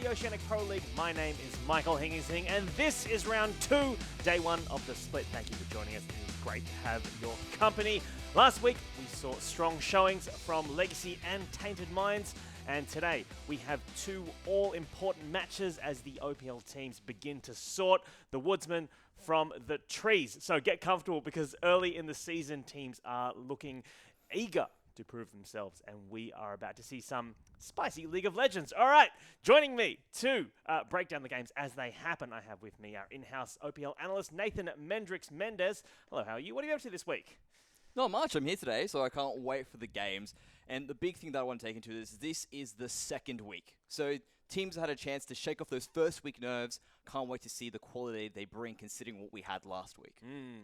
the Oceanic Pro League. My name is Michael Hingingsing, and this is round 2, day 1 of the split. Thank you for joining us. It is great to have your company. Last week, we saw strong showings from Legacy and Tainted Minds, and today we have 2 all-important matches as the OPL teams begin to sort the Woodsmen from the trees. So get comfortable, because early in the season, teams are looking eager to prove themselves, and we are about to see some spicy League of Legends. All right, joining me to break down the games as they happen, I have with me our in-house OPL analyst, Nathan Mendez. Hello, how are you? What are you up to this week? Not much. I'm here today, so I can't wait for the games. And the big thing that I want to take into this is the second week. So teams had a chance to shake off those first week nerves. Can't wait to see the quality they bring, considering what we had last week.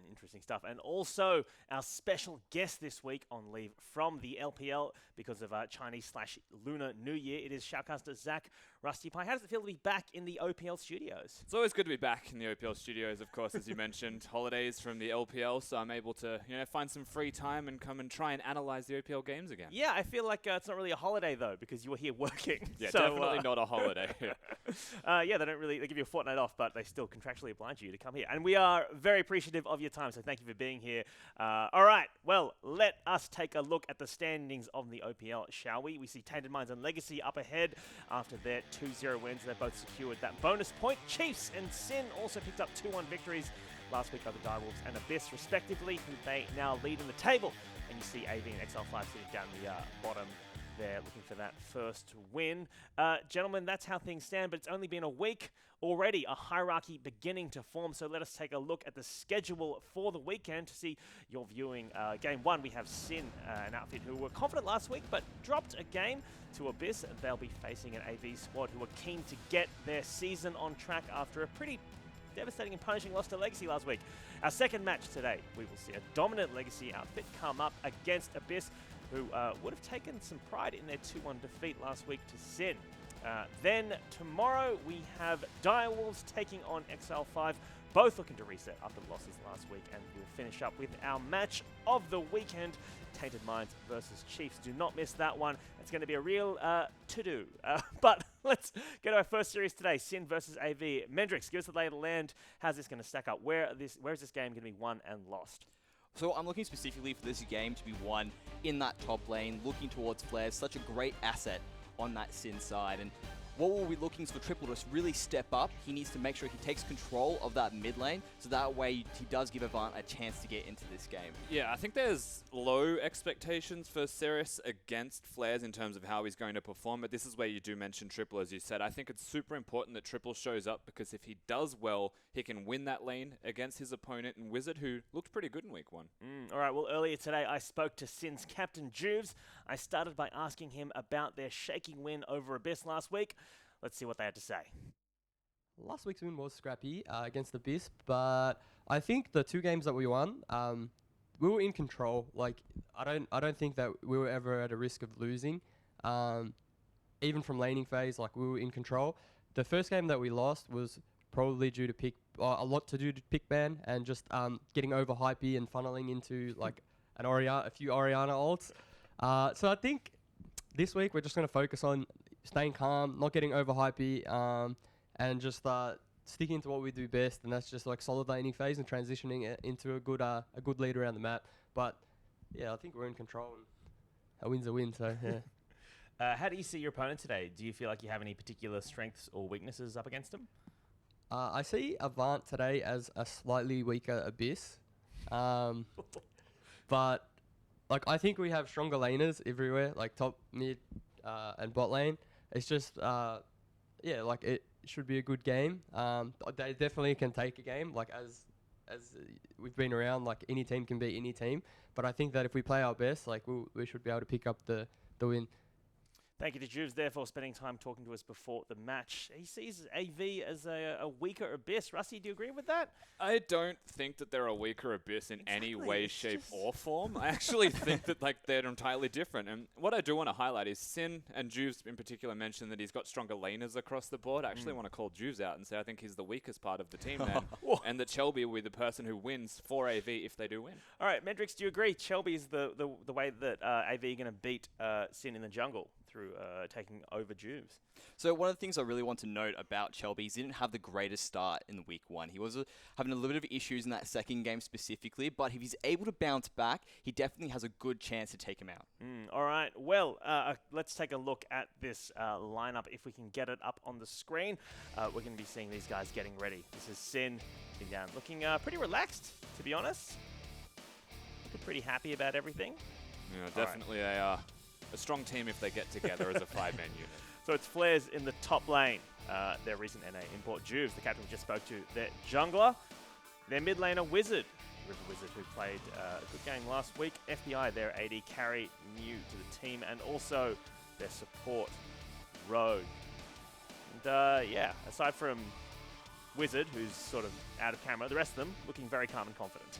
Interesting stuff. And also our special guest this week on leave from the LPL because of Chinese/Lunar New Year. It is shoutcaster Zach Rusty Pie. How does it feel to be back in the OPL studios? It's always good to be back in the OPL studios, of course, as you mentioned. Holidays from the LPL, so I'm able to find some free time and come and try and analyze the OPL games again. Yeah, I feel like it's not really a holiday, though, because you were here working. Yeah, so, definitely not a holiday. Yeah, they give you a fortnight off, but they still contractually oblige you to come here. And we are very appreciative of your time, so thank you for being here. All right, well, let us take a look at the standings of the OPL, shall we? We see Tainted Minds and Legacy up ahead after their 2-0 wins. They both secured that bonus point. Chiefs and Sin also picked up 2-1 victories last week over Direwolves and Abyss, respectively, who they now lead in the table. And you see AV and XL5 sitting down the bottom there, looking for that first win. Gentlemen, that's how things stand, but it's only been a week already, a hierarchy beginning to form. So let us take a look at the schedule for the weekend to see your viewing. Game 1, we have Sin, an outfit who were confident last week, but dropped a game to Abyss. They'll be facing an AV squad who are keen to get their season on track after a pretty devastating and punishing loss to Legacy last week. Our second match today, we will see a dominant Legacy outfit come up against Abyss, who would have taken some pride in their 2-1 defeat last week to Sin. Then tomorrow we have Direwolves taking on XL5, both looking to reset after the losses last week, and we'll finish up with our match of the weekend, Tainted Minds versus Chiefs. Do not miss that one. It's going to be a real to-do. But let's get to our first series today, Sin versus AV. Mendrix, give us the lay of the land. How's this going to stack up? Where is this game going to be won and lost? So I'm looking specifically for this game to be won in that top lane, looking towards Flares, such a great asset on that Sin side. And what we'll be looking for Triple to really step up, he needs to make sure he takes control of that mid lane, so that way he does give Avant a chance to get into this game. Yeah, I think there's low expectations for Ceres against Flares in terms of how he's going to perform, but this is where you do mention Triple, as you said. I think it's super important that Triple shows up, because if he does well, he can win that lane against his opponent and Wizard, who looked pretty good in week 1. All right, well, earlier today I spoke to Sin's captain, Juves. I started by asking him about their shaking win over Abyss last week. Let's see what they had to say. Last week's win was scrappy against Abyss, but I think the 2 games that we won, we were in control. Like, I don't think that we were ever at a risk of losing. Even from laning phase, like, we were in control. The first game that we lost was probably due to a lot to do to pick ban and just getting over hypey and funneling into like a few Orianna ults. So I think this week we're just going to focus on staying calm, not getting over hypey, and just sticking to what we do best, and that's just like solid laning phase and transitioning it into a good lead around the map. But yeah, I think we're in control, and a win's a win. So yeah. How do you see your opponent today? Do you feel like you have any particular strengths or weaknesses up against him? I see Avant today as a slightly weaker Abyss, but like I think we have stronger laners everywhere, like top, mid, and bot lane. It's just, yeah, like it should be a good game. They definitely can take a game, like as we've been around, like any team can beat any team. But I think that if we play our best, like we should be able to pick up the win. Thank you to Juves there for spending time talking to us before the match. He sees AV as a weaker Abyss. Rusty, do you agree with that? I don't think that they're a weaker Abyss in any way, shape, or form. I actually think that they're entirely different. And what I do want to highlight is Sin, and Juves in particular mentioned that he's got stronger laners across the board. I actually want to call Juves out and say I think he's the weakest part of the team there. And that Shelby will be the person who wins for AV if they do win. All right, Mendrix, do you agree? Shelby is the way that AV are going to beat Sin in the jungle through taking over Juves. So one of the things I really want to note about Shelby is he didn't have the greatest start in week 1. He was having a little bit of issues in that second game specifically, but if he's able to bounce back, he definitely has a good chance to take him out. All right, well, let's take a look at this lineup if we can get it up on the screen. We're going to be seeing these guys getting ready. This is Sin, down, looking pretty relaxed, to be honest. Looking pretty happy about everything. Yeah, definitely a strong team if they get together as a 5-man unit. So it's Flares in the top lane. Their recent NA import, Juves, the captain we just spoke to. Their jungler, their mid laner, Wizard. River Wizard, who played a good game last week. FBI, their AD carry, new to the team. And also their support, Rogue. And yeah, aside from Wizard, who's sort of out of camera, the rest of them looking very calm and confident.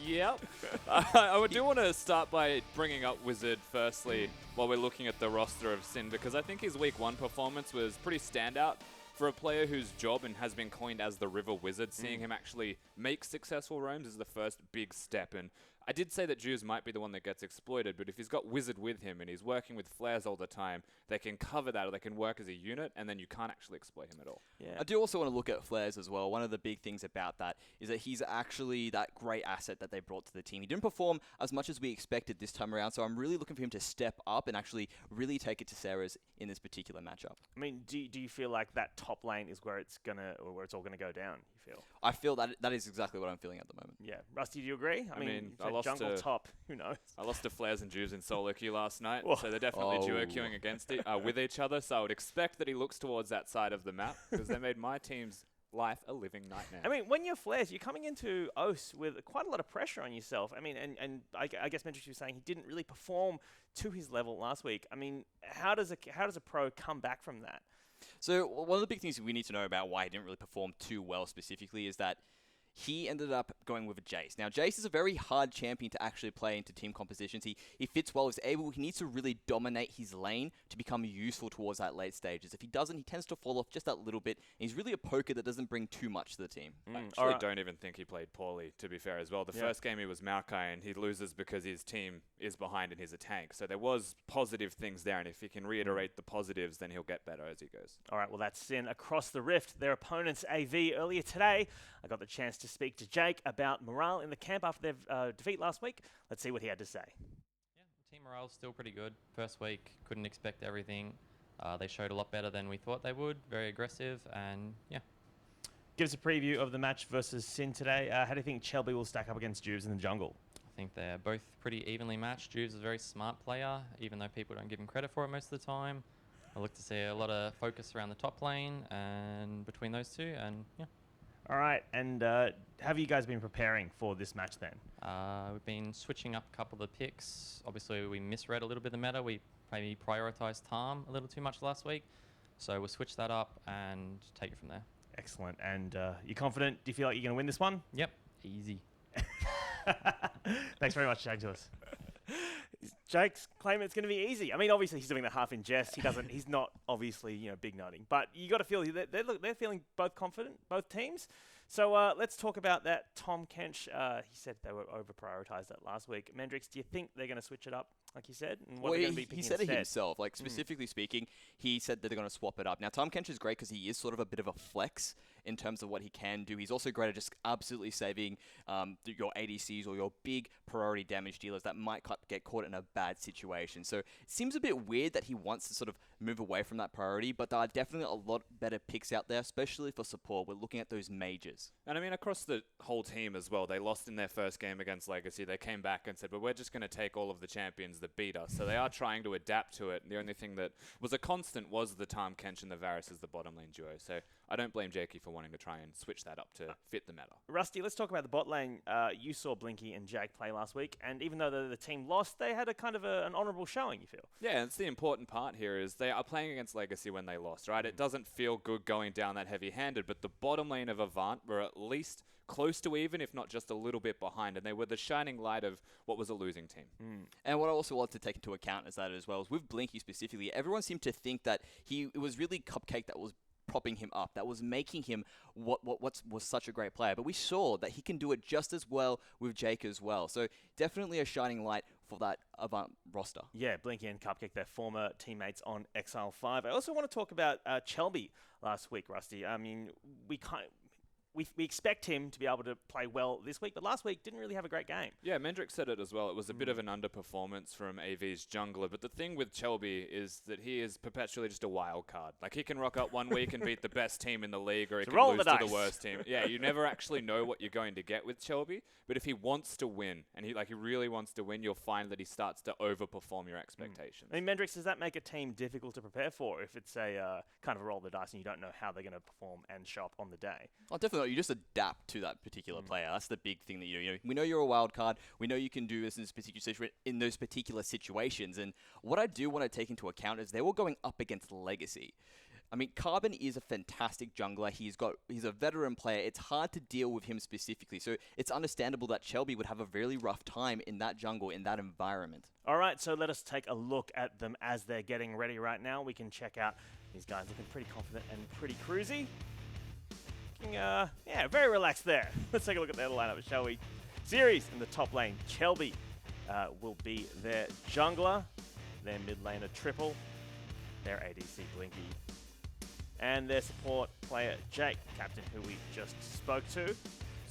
Yep. I do want to start by bringing up Wizard firstly while we're looking at the roster of Sin, because I think his week 1 performance was pretty standout for a player whose job and has been coined as the River Wizard. Seeing him actually make successful roams is the first big step. And I did say that Juves might be the one that gets exploited, but if he's got Wizard with him and he's working with Flares all the time, they can cover that, or they can work as a unit, and then you can't actually exploit him at all. Yeah. I do also want to look at Flares as well. One of the big things about that is that he's actually that great asset that they brought to the team. He didn't perform as much as we expected this time around, so I'm really looking for him to step up and actually really take it to Sarah's in this particular matchup. I mean, do you feel like that top lane is where it's all gonna go down? You feel? I feel that is exactly what I'm feeling at the moment. Yeah, Rusty, do you agree? I mean, I lost jungle top. Who knows? I lost to Flares and Juves in solo queue last night, Whoa. so they're definitely duo Oh. queuing against it with each other. So I would expect that he looks towards that side of the map, because they made my team's life a living nightmare. I mean, when you're Flares, you're coming into OS with quite a lot of pressure on yourself. I mean, and I guess Mendrix was saying he didn't really perform to his level last week. I mean, how does a pro come back from that? So one of the big things we need to know about why he didn't really perform too well specifically is that he ended up going with a Jace. Now, Jace is a very hard champion to actually play into team compositions. He fits well. He needs to really dominate his lane to become useful towards that late stages. If he doesn't, he tends to fall off just that little bit. And he's really a poker that doesn't bring too much to the team. I actually don't even think he played poorly, to be fair as well. The first game he was Maokai, and he loses because his team is behind and he's a tank. So there was positive things there, and if he can reiterate the positives, then he'll get better as he goes. All right, well, that's Sin across the rift. Their opponent's AV earlier today. I got the chance to speak to Jake about morale in the camp after their defeat last week. Let's see what he had to say. Yeah, team morale's still pretty good. First week, couldn't expect everything. They showed a lot better than we thought they would. Very aggressive, and yeah. Give us a preview of the match versus Sin today. How do you think Shelby will stack up against Juves in the jungle? I think they're both pretty evenly matched. Juves is a very smart player, even though people don't give him credit for it most of the time. I look to see a lot of focus around the top lane and between those two, and yeah. All right, and have you guys been preparing for this match then? We've been switching up a couple of the picks. Obviously, we misread a little bit of the meta. We maybe prioritised Tarm a little too much last week. So we'll switch that up and take it from there. Excellent. And you confident? Do you feel like you're going to win this one? Yep, easy. Thanks very much for chatting to us. Jake's claiming it's going to be easy. I mean, obviously he's doing that half in jest. He's not obviously big noting, but you got to feel they're feeling both confident, both teams. So let's talk about that. Tom Kench, he said they were over prioritized that last week. Mendrix, do you think they're going to switch it up, like you said? And what are they going to be picking he said instead? it himself. Like specifically speaking, he said that they're going to swap it up. Now, Tom Kench is great because he is sort of a bit of a flex in terms of what he can do. He's also great at just absolutely saving your ADCs or your big priority damage dealers that might get caught in a bad situation. So it seems a bit weird that he wants to sort of move away from that priority, but there are definitely a lot better picks out there, especially for support. We're looking at those majors. And I mean, across the whole team as well, they lost in their first game against Legacy. They came back and said, well, we're just going to take all of the champions that beat us. So they are trying to adapt to it. The only thing that was a constant was the Tarm Kench and the Varus as the bottom lane duo. So I don't blame Jakey for wanting to try and switch that up to fit the meta. Rusty, let's talk about the bot lane. You saw Blinky and Jake play last week, and even though the team lost, they had a kind of an honourable showing, you feel? Yeah, that's the important part here is they are playing against Legacy when they lost, right? It doesn't feel good going down that heavy-handed, but the bottom lane of Avant were at least close to even, if not just a little bit behind, and they were the shining light of what was a losing team. And what I also want to take into account is that as well, is with Blinky specifically, everyone seemed to think that it was really Cupcake that was propping him up, that was making him what was such a great player. But we saw that he can do it just as well with Jake as well. So definitely a shining light for that Avant roster. Yeah, Blinky and Cupcake, their former teammates on Exile 5. I also want to talk about Chelby last week, Rusty. I mean, we expect him to be able to play well this week, but last week didn't really have a great game. Yeah, Mendrick said it as well. It was a bit of an underperformance from AV's jungler, but the thing with Chelby is that he is perpetually just a wild card. Like, he can rock up one week and beat the best team in the league, or he can lose to the worst team. Yeah, you never actually know what you're going to get with Chelby, but if he wants to win, and he really wants to win, you'll find that he starts to overperform your expectations. I mean, Mendrick, does that make a team difficult to prepare for if it's a kind of a roll of the dice and you don't know how they're going to perform and show up on the day? Oh, definitely. You just adapt to that particular player. That's the big thing that you know. We know you're a wild card. We know you can do this in those particular situations. And what I do want to take into account is they were going up against Legacy. I mean, Carbon is a fantastic jungler. He's a veteran player. It's hard to deal with him specifically. So it's understandable that Chelby would have a really rough time in that jungle, in that environment. All right, so let us take a look at them as they're getting ready right now. We can check out these guys looking pretty confident and pretty cruisy. Yeah, very relaxed there. Let's take a look at their lineup, shall we? Series in the top lane. Chelby will be their jungler, their mid laner Triple, their ADC Blinky, and their support player Jake, captain who we just spoke to.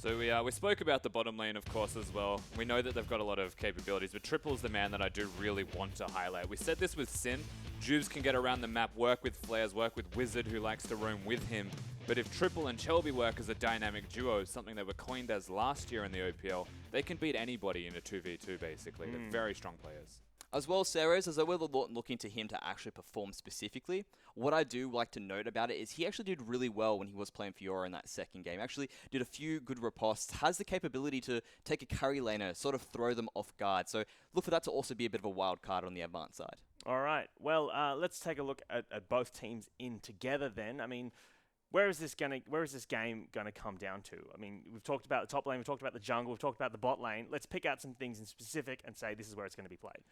So we spoke about the bottom lane, of course, as well. We know that they've got a lot of capabilities, but Triple's the man that I do really want to highlight. We said this with Sin. Juves can get around the map, work with Flares, work with Wizard, who likes to roam with him. But if Triple and Chelby work as a dynamic duo, something they were coined as last year in the OPL, they can beat anybody in a 2v2, basically. They're very strong players. As well, Ceres, as we're looking to him to actually perform specifically, what I do like to note about it is he actually did really well when he was playing Fiora in that second game. Actually did a few good ripostes, has the capability to take a carry laner, sort of throw them off guard. So look for that to also be a bit of a wild card on the Avant side. All right, well, let's take a look at both teams in together then. I mean, where is this game gonna come down to? I mean, we've talked about the top lane, we've talked about the jungle, we've talked about the bot lane. Let's pick out some things in specific and say this is where it's going to be played.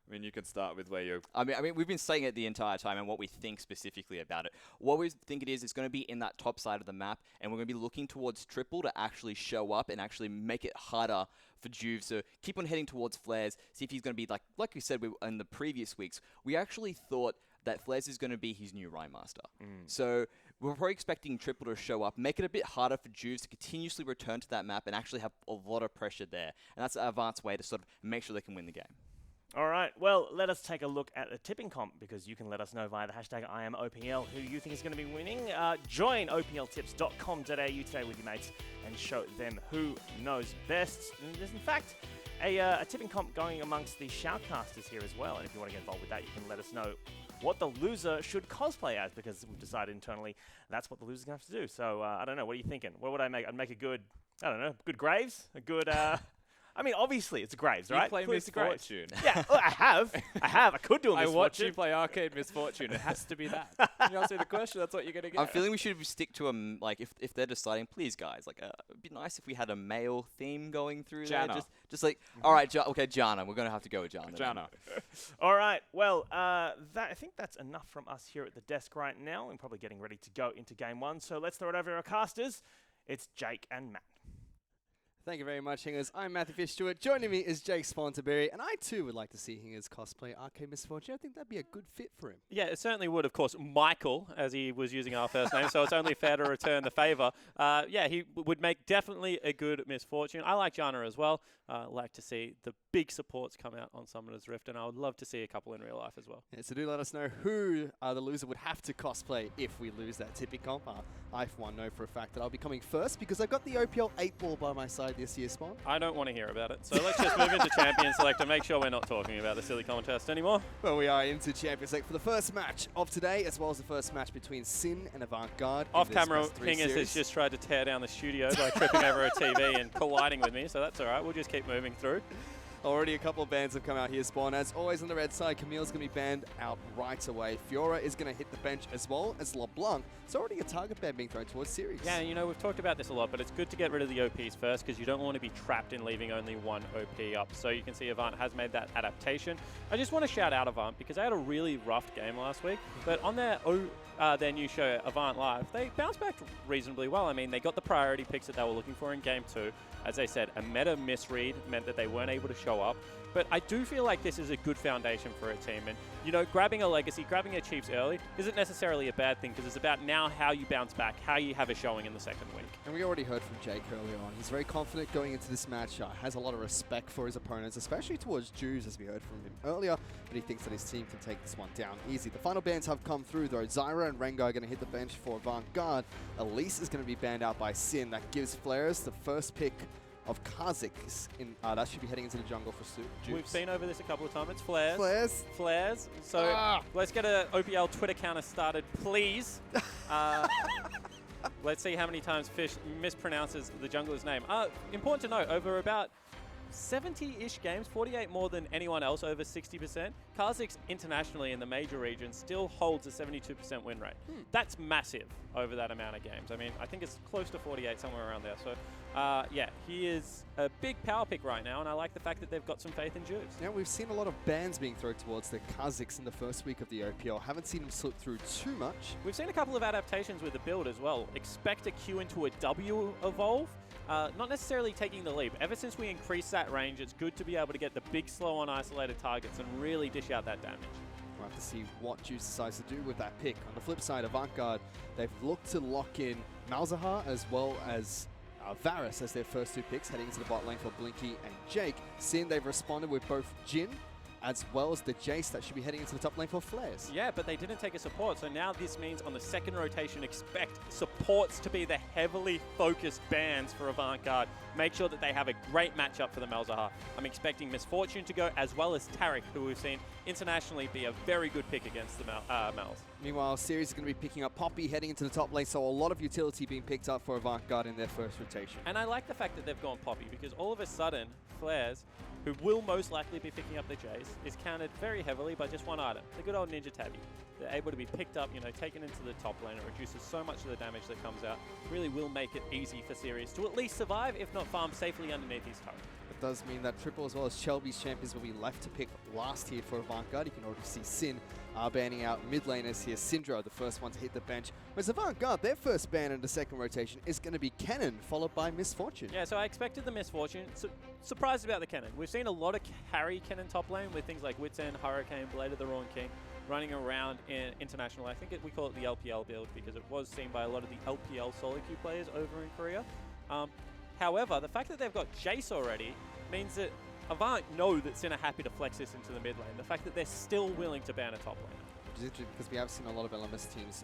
I mean, you can start with where you're... I mean, we've been saying it the entire time and what we think specifically about it. What we think it is, it's going to be in that top side of the map, and we're going to be looking towards Triple to actually show up and actually make it harder for Juve. So keep on heading towards Flares, see if he's going to be, like we said in the previous weeks, we actually thought that Flares is going to be his new Rhyme Master. So we're probably expecting Triple to show up, make it a bit harder for Juves to continuously return to that map and actually have a lot of pressure there. And that's Avant's way to sort of make sure they can win the game. All right, well, let us take a look at the tipping comp because you can let us know via the hashtag IamOPL who you think is going to be winning. Join opltips.com.au today with your mates and show them who knows best. And there's, in fact, a tipping comp going amongst the shoutcasters here as well. And if you want to get involved with that, you can let us know what the loser should cosplay as because we've decided internally that's what the loser's going to have to do. So, I don't know. What are you thinking? What would I make? I'd make a good, I don't know, good Graves? A good... I mean, obbly it's Graves, right? You play Miss Fortune. Yeah, well, I have. I could do a Miss Fortune. I watch you play Arcade Miss Fortune. It has to be that. You answer the question, that's what you're going to get. I'm feeling we should stick to like, if they're deciding, please, guys, like, it'd be nice if we had a male theme going through Janna. there. Just like, all right, okay, Janna. We're going to have to go with Janna. Janna. All right, well, I think that's enough from us here at the desk right now. We're probably getting ready to go into game one, so let's throw it over to our casters. It's Jake and Matt. Thank you very much, Hingers. I'm Matthew Fitzstewart. Joining me is Jake Spontaberry, and I too would like to see Hingers cosplay Arcade Misfortune. I think that'd be a good fit for him. Yeah, it certainly would, of course. Michael, as he was using our first name, so it's only fair to return the favour. Yeah, he would make definitely a good Misfortune. I like Janna as well. Like to see the big supports come out on Summoner's Rift, and I would love to see a couple in real life as well. Yeah, so do let us know who the loser would have to cosplay if we lose that tipping comp. I, for one, know for a fact that I'll be coming first because I've got the OPL 8-ball by my side this year, Spawn. I don't want to hear about it. So let's just move into Champion Select and make sure we're not talking about the silly contest anymore. Well, we are into Champion Select for the first match of today, as well as the first match between Sin and Avant Garde. Off camera, Hingers has just tried to tear down the studio by tripping over a TV and colliding with me, so that's all right. We'll just keep moving through. Already a couple of bans have come out here, Spawn. As always on the red side, Camille's going to be banned out right away. Fiora is going to hit the bench as well as LeBlanc. It's already a target ban being thrown towards Series. Yeah, you know, we've talked about this a lot, but it's good to get rid of the OPs first because you don't want to be trapped in leaving only one OP up. So you can see Avant has made that adaptation. I just want to shout out Avant because they had a really rough game last week, but on their new show, Avant Live, they bounced back reasonably well. I mean, they got the priority picks that they were looking for in Game 2. As I said, a meta misread meant that they weren't able to show up. But I do feel like this is a good foundation for a team. And, you know, grabbing a legacy, grabbing a Chiefs early isn't necessarily a bad thing because it's about now how you bounce back, how you have a showing in the second week. And we already heard from Jake earlier on. He's very confident going into this match, has a lot of respect for his opponents, especially towards Jews, as we heard from him earlier, but he thinks that his team can take this one down easy. The final bans have come through, though. Zyra and Rengar are going to hit the bench for Avant Garde. Elise is going to be banned out by Sin. That gives Flares the first pick of Kha'Zix. That should be heading into the jungle for Juice. We've been over this a couple of times. It's Flares. Flares. Flares. So let's get a OPL Twitter counter started, please. Let's see how many times Fish mispronounces the jungler's name. Important to note, over about 70-ish games, 48 more than anyone else, over 60%. Kha'Zix internationally in the major region still holds a 72% win rate. That's massive over that amount of games. I mean, I think it's close to 48, somewhere around there. So, yeah, he is a big power pick right now, and I like the fact that they've got some faith in Juice. Now, we've seen a lot of bans being thrown towards the Kha'Zix in the first week of the OPL. Haven't seen him slip through too much. We've seen a couple of adaptations with the build as well. Expect a Q into a W evolve. Not necessarily taking the leap. Ever since we increased that range, it's good to be able to get the big slow on isolated targets and really dish out that damage. We'll have to see what Juice decides to do with that pick. On the flip side, Avant Garde, they've looked to lock in Malzahar as well as Varus as their first two picks, heading into the bot lane for Blinky and Jake. Sin, they've responded with both Jhin as well as the Jace that should be heading into the top lane for Flares. Yeah, but they didn't take a support, so now this means on the second rotation, expect supports to be the heavily focused bans for Avant Garde. Make sure that they have a great matchup for the Malzahar. I'm expecting Misfortune to go, as well as Taric, who we've seen internationally be a very good pick against the Mals. Meanwhile, Series is going to be picking up Poppy heading into the top lane, so a lot of utility being picked up for Avant Garde in their first rotation. And I like the fact that they've gone Poppy, because all of a sudden, Flares, who will most likely be picking up the Jace, is countered very heavily by just one item, the good old Ninja Tabby. They're able to be picked up, you know, taken into the top lane. It reduces so much of the damage that comes out. Really will make it easy for Sirius to at least survive, if not farm safely underneath his turret. It does mean that Triple as well as Shelby's champions will be left to pick last here for Avant Garde. You can already see Sin banning out mid laners here. Syndra, the first one to hit the bench. Whereas Avant Garde, their first ban in the second rotation is going to be Kennen, followed by Misfortune. Yeah, so I expected the Misfortune. Surprised about the Kennen. We've seen a lot of carry Kennen top lane with things like Wits End, Hurricane, Blade of the Roaring King running around in international. I think we call it the LPL build because it was seen by a lot of the LPL solo queue players over in Korea. However, the fact that they've got Jace already means that Avant know that Sin are happy to flex this into the mid lane. The fact that they're still willing to ban a top lane. Which is interesting because we have seen a lot of LMS teams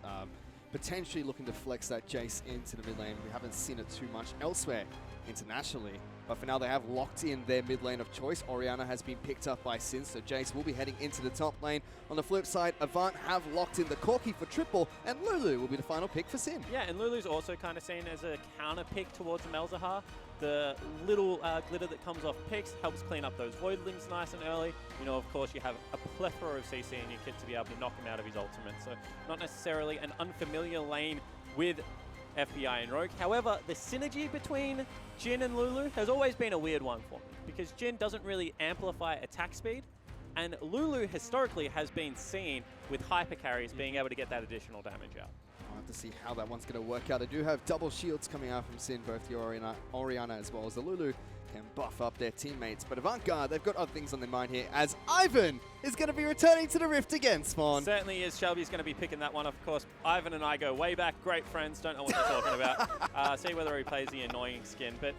potentially looking to flex that Jace into the mid lane. We haven't seen it too much elsewhere internationally. But for now, they have locked in their mid lane of choice. Orianna has been picked up by Sin, so Jace will be heading into the top lane. On the flip side, Avant have locked in the Corki for Triple, and Lulu will be the final pick for Sin. Yeah, and Lulu's also kind of seen as a counter pick towards the Malzahar. The little glitter that comes off picks helps clean up those Voidlings nice and early. You know, of course, you have a plethora of CC in your kit to be able to knock him out of his ultimate. So not necessarily an unfamiliar lane with FBI and Rogue. However, the synergy between Jhin and Lulu has always been a weird one for me because Jhin doesn't really amplify attack speed, and Lulu historically has been seen with hyper carries being able to get that additional damage out. I'll have to see how that one's going to work out. I do have double shields coming out from Sin, both the Orianna as well as the Lulu can buff up their teammates. But Avant Garde, they've got other things on their mind here, as Ivan is going to be returning to the Rift again, Spawn. Certainly is. Shelby's going to be picking that one. Of course, Ivan and I go way back. Great friends. Don't know what they're talking about. See whether he plays the annoying skin. But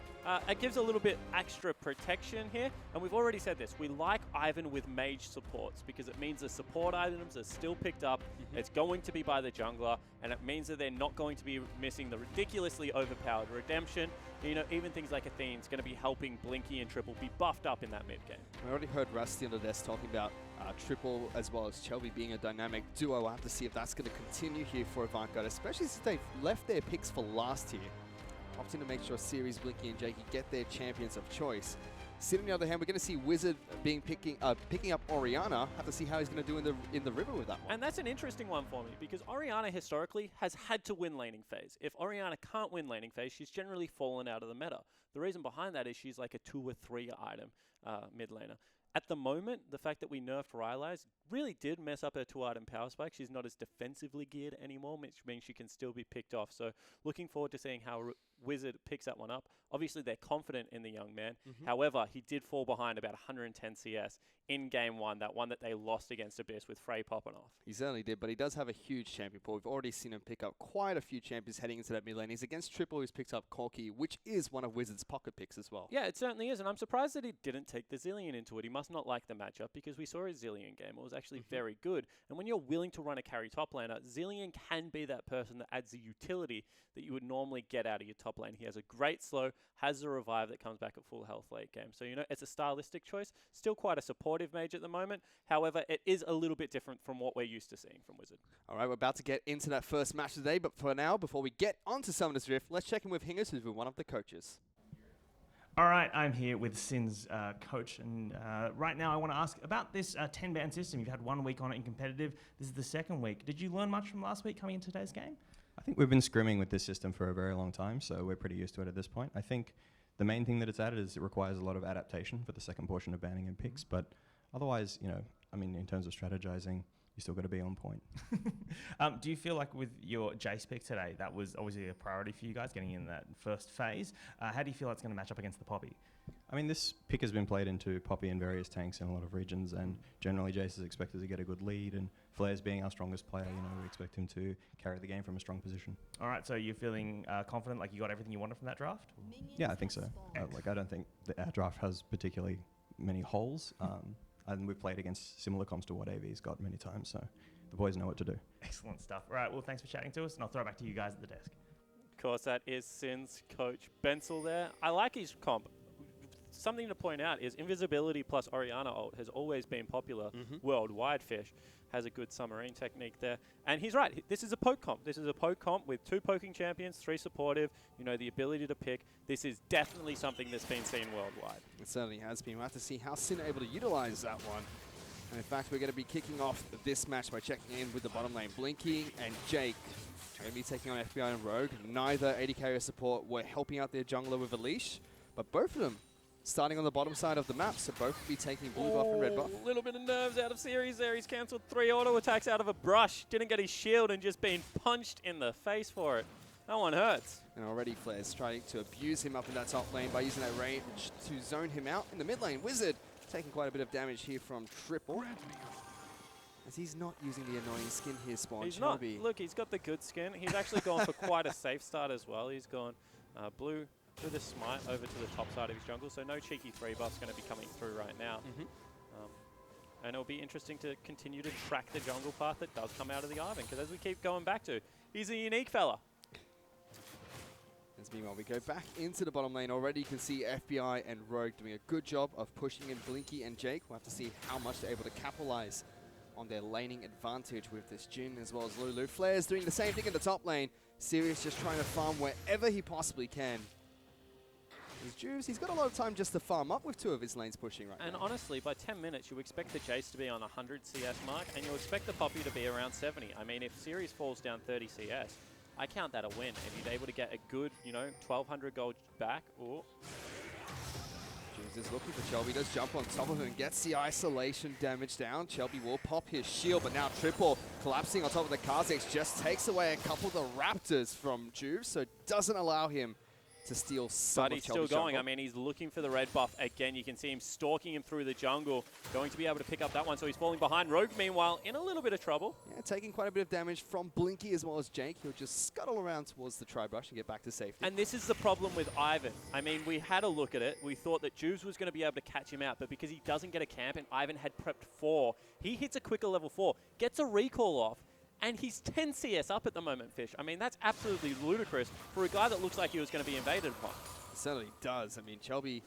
it gives a little bit extra protection here. And we've already said this. We like Ivan with mage supports because it means the support items are still picked up. It's going to be by the jungler. And it means that they're not going to be missing the ridiculously overpowered redemption. You know, even things like Athene's going to be helping Blinky and Triple be buffed up in that mid game. We already heard Rusty on the desk talking about Triple as well as Shelby being a dynamic duo. We'll have to see if that's going to continue here for Avant Garde, especially since they've left their picks for last year, opting to make sure Series, Blinky and Jakey get their champions of choice. Sin, on the other hand, we're going to see Wizard picking up Orianna. Have to see how he's going to do in the river with that one. And that's an interesting one for me because Orianna historically has had to win laning phase. If Orianna can't win laning phase, she's generally fallen out of the meta. The reason behind that is she's like a 2 or 3 item mid laner. At the moment, the fact that we nerfed Rylai's really did mess up her 2-item power spike. She's not as defensively geared anymore, which means she can still be picked off. So looking forward to seeing how Wizard picks that one up. Obviously, they're confident in the young man. However, he did fall behind about 110 CS in game one, that one that they lost against Abyss with Frey popping off. He certainly did, but he does have a huge champion pool. We've already seen him pick up quite a few champions heading into that mid lane. He's against Triple, who's picked up Corki, which is one of Wizard's pocket picks as well. Yeah, it certainly is, and I'm surprised that he didn't take the Zillion into it. He must not like the matchup because we saw his Zillion game. It was actually very good. And when you're willing to run a carry top laner, Zillion can be that person that adds the utility that you would normally get out of your top lane. He has a great slow, has the revive that comes back at full health late game. So, you know, it's a stylistic choice. Still quite a supportive mage at the moment. However, it is a little bit different from what we're used to seeing from Wizard. All right, we're about to get into that first match today, but for now, before we get onto Summoner's Rift, let's check in with Hingers, who's been one of the coaches. All right, I'm here with Sin's coach, and right now I want to ask about this 10-ban system. You've had 1 week on it in competitive. This is the second week. Did you learn much from last week coming into today's game? I think we've been scrimming with this system for a very long time, so we're pretty used to it at this point. I think the main thing that it's added is it requires a lot of adaptation for the second portion of banning and picks, but otherwise, you know, I mean, in terms of strategizing, you still got to be on point. Do you feel like with your Jace pick today, that was obviously a priority for you guys getting in that first phase? How do you feel it's going to match up against the Poppy? I mean, this pick has been played into Poppy and various tanks in a lot of regions, and generally Jace is expected to get a good lead, and Flair's being our strongest player, you know, we expect him to carry the game from a strong position. All right, so you're feeling confident, like you got everything you wanted from that draft? Yeah, I think so. Like, I don't think our draft has particularly many holes, and we've played against similar comps to what AV's got many times, so the boys know what to do. Excellent stuff. All right, well, thanks for chatting to us, and I'll throw it back to you guys at the desk. Of course, that is Sin's coach, Bensel there. I like his comp. Something to point out is invisibility plus Orianna ult has always been popular worldwide. Fish has a good submarine technique there. And he's right. This is a poke comp. This is a poke comp with 2 poking champions, 3 supportive, you know, the ability to pick. This is definitely something that's been seen worldwide. It certainly has been. We'll have to see how Sin are able to utilize that one. And in fact, we're going to be kicking off this match by checking in with the bottom lane. Blinky and Jake going to be taking on FBI and Rogue. Neither AD carrier support were helping out their jungler with a leash, but both of them starting on the bottom side of the map, so both will be taking blue buff and red buff. A little bit of nerves out of series there. He's cancelled 3 auto attacks out of a brush. Didn't get his shield and just been punched in the face for it. That one hurts. And already Flair's trying to abuse him up in that top lane by using that range to zone him out in the mid lane. Wizard taking quite a bit of damage here from Triple, as he's not using the annoying skin here, Spawn. He's not. Look, he's got the good skin. He's actually gone for quite a safe start as well. He's gone blue with a smite over to the top side of his jungle, so no cheeky 3 buffs going to be coming through right now. And it'll be interesting to continue to track the jungle path that does come out of the Ivan, because as we keep going back to, he's a unique fella. As meanwhile, we go back into the bottom lane. Already you can see FBI and Rogue doing a good job of pushing in Blinky and Jake. We'll have to see how much they're able to capitalize on their laning advantage with this Jhin as well as Lulu. Flair's doing the same thing in the top lane. Sirius just trying to farm wherever he possibly can. He's got a lot of time just to farm up with 2 of his lanes pushing right now. And honestly, by 10 minutes, you expect the Jace to be on 100 CS mark, and you expect the Poppy to be around 70. I mean, if Series falls down 30 CS, I count that a win. If he's able to get a good, you know, 1,200 gold back, or... James is looking for Shelby, does jump on top of him and gets the isolation damage down. Shelby will pop his shield, but now Triple collapsing on top of the Kha'Zix just takes away a couple of the Raptors from Juve, so it doesn't allow him to steal some. But he's still going. I mean, he's looking for the red buff again. You can see him stalking him through the jungle, going to be able to pick up that one. So he's falling behind. Rogue, meanwhile, in a little bit of trouble. Yeah, taking quite a bit of damage from Blinky as well as Jake. He'll just scuttle around towards the tri-brush and get back to safety. And this is the problem with Ivan. I mean, we had a look at it. We thought that Juves was going to be able to catch him out, but because he doesn't get a camp and Ivan had prepped 4, he hits a quicker level 4, gets a recall off, and he's 10 CS up at the moment, Fish. I mean, that's absolutely ludicrous for a guy that looks like he was going to be invaded upon. It certainly does. I mean, Shelby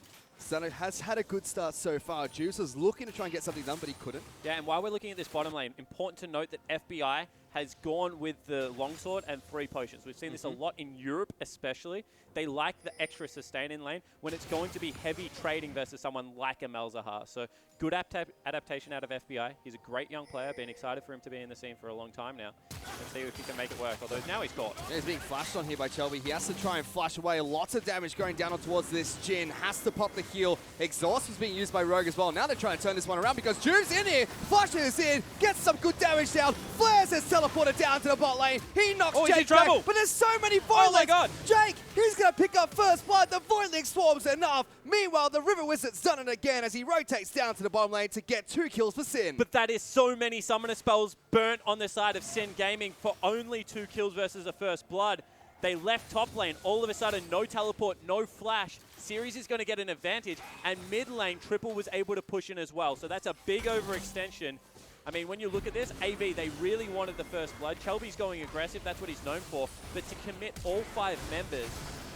has had a good start so far. Juice was looking to try and get something done, but he couldn't. Yeah, and while we're looking at this bottom lane, important to note that FBI has gone with the longsword and 3 potions. We've seen this a lot in Europe especially. They like the extra sustain in lane when it's going to be heavy trading versus someone like a Malzahar. So good adaptation out of FBI. He's a great young player. Been excited for him to be in the scene for a long time now. Let's see if he can make it work, although now he's caught. Yeah, he's being flashed on here by Shelby. He has to try and flash away. Lots of damage going down towards this Jhin. Has to pop the heal. Exhaust was being used by Rogue as well. Now they're trying to turn this one around because Juve's in here. Flashes in. Gets some good damage down. Flares his teleporter down to the bot lane. He knocks Oh, he's in Jake back, trouble. but there's so many Void Oh my Links. God. Jake, he's going to pick up first blood. The Void Link swarms enough. Meanwhile, the River Wizard's done it again as he rotates down to the bottom lane to get 2 kills for Sin. But that is so many summoner spells burnt on the side of Sin Gaming for only 2 kills versus a first blood. They left top lane. All of a sudden, no teleport, no flash. Series is going to get an advantage. And mid lane, Triple was able to push in as well. So that's a big overextension. I mean, when you look at this, AV, they really wanted the first blood. Chelby's going aggressive. That's what he's known for. But to commit all 5 members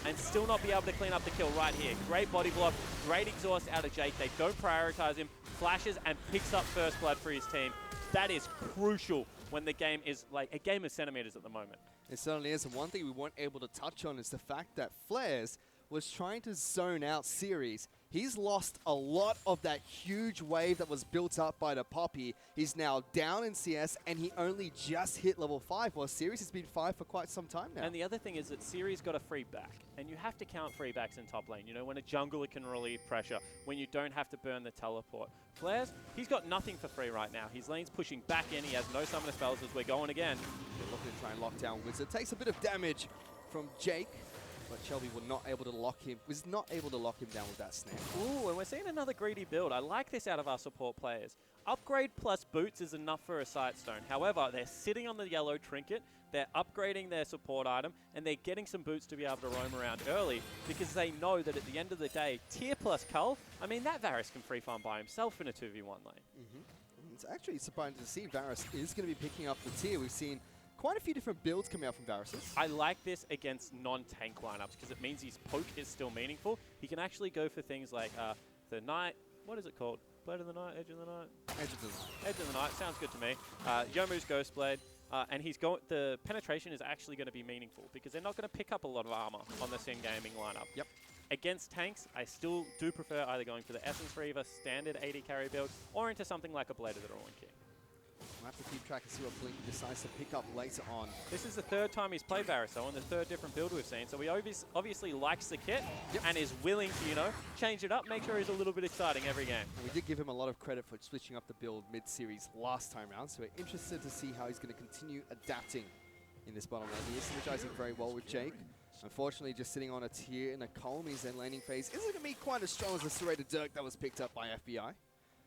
and still not be able to clean up the kill right here. Great body block, great exhaust out of Jake. They don't prioritize him, flashes and picks up first blood for his team. That is crucial when the game is like a game of centimeters at the moment. It certainly is. And one thing we weren't able to touch on is the fact that Flares was trying to zone out Series. He's lost a lot of that huge wave that was built up by the Poppy. He's now down in CS, and he only just hit level 5, while Series has been 5 for quite some time now. And the other thing is that Series got a free back, and you have to count free backs in top lane. You know, when a jungler can relieve pressure, when you don't have to burn the teleport. Flares, he's got nothing for free right now. His lane's pushing back in. He has no summoner spells as we're going again. They're looking to try and lock down Wizard. Takes a bit of damage from Jake, but Shelby was not able to lock him down with that snare. Ooh, and we're seeing another greedy build. I like this out of our support players. Upgrade plus boots is enough for a Sightstone. However, they're sitting on the yellow trinket, they're upgrading their support item, and they're getting some boots to be able to roam around early because they know that at the end of the day, tier plus Cull, I mean, that Varus can free farm by himself in a 2v1 lane. It's actually surprising to see Varus is going to be picking up the tier. We've seen quite a few different builds coming out from Varus's. I like this against non-tank lineups because it means his poke is still meaningful. He can actually go for things like the Knight, what is it called? Blade of the Night, Edge of the Night? Edge of the Night. Edge of the Night, sounds good to me. Yomu's Ghostblade, and the penetration is actually going to be meaningful because they're not going to pick up a lot of armor on the Sin Gaming lineup. Yep. Against tanks, I still do prefer either going for the Essence Reaver standard AD carry build or into something like a Blade of the Ruin King. We'll have to keep track and see what Blinky decides to pick up later on. This is the 3rd time he's played Varus, though, and the 3rd different build we've seen. So he obviously likes the kit and is willing to, you know, change it up, make sure he's a little bit exciting every game. And we did give him a lot of credit for switching up the build mid-series last time round, so we're interested to see how he's going to continue adapting in this bottom lane. He is synergizing very well with Jake. Unfortunately, just sitting on a tier in a column, his end laning phase isn't going to be quite as strong as the serrated Dirk that was picked up by FBI.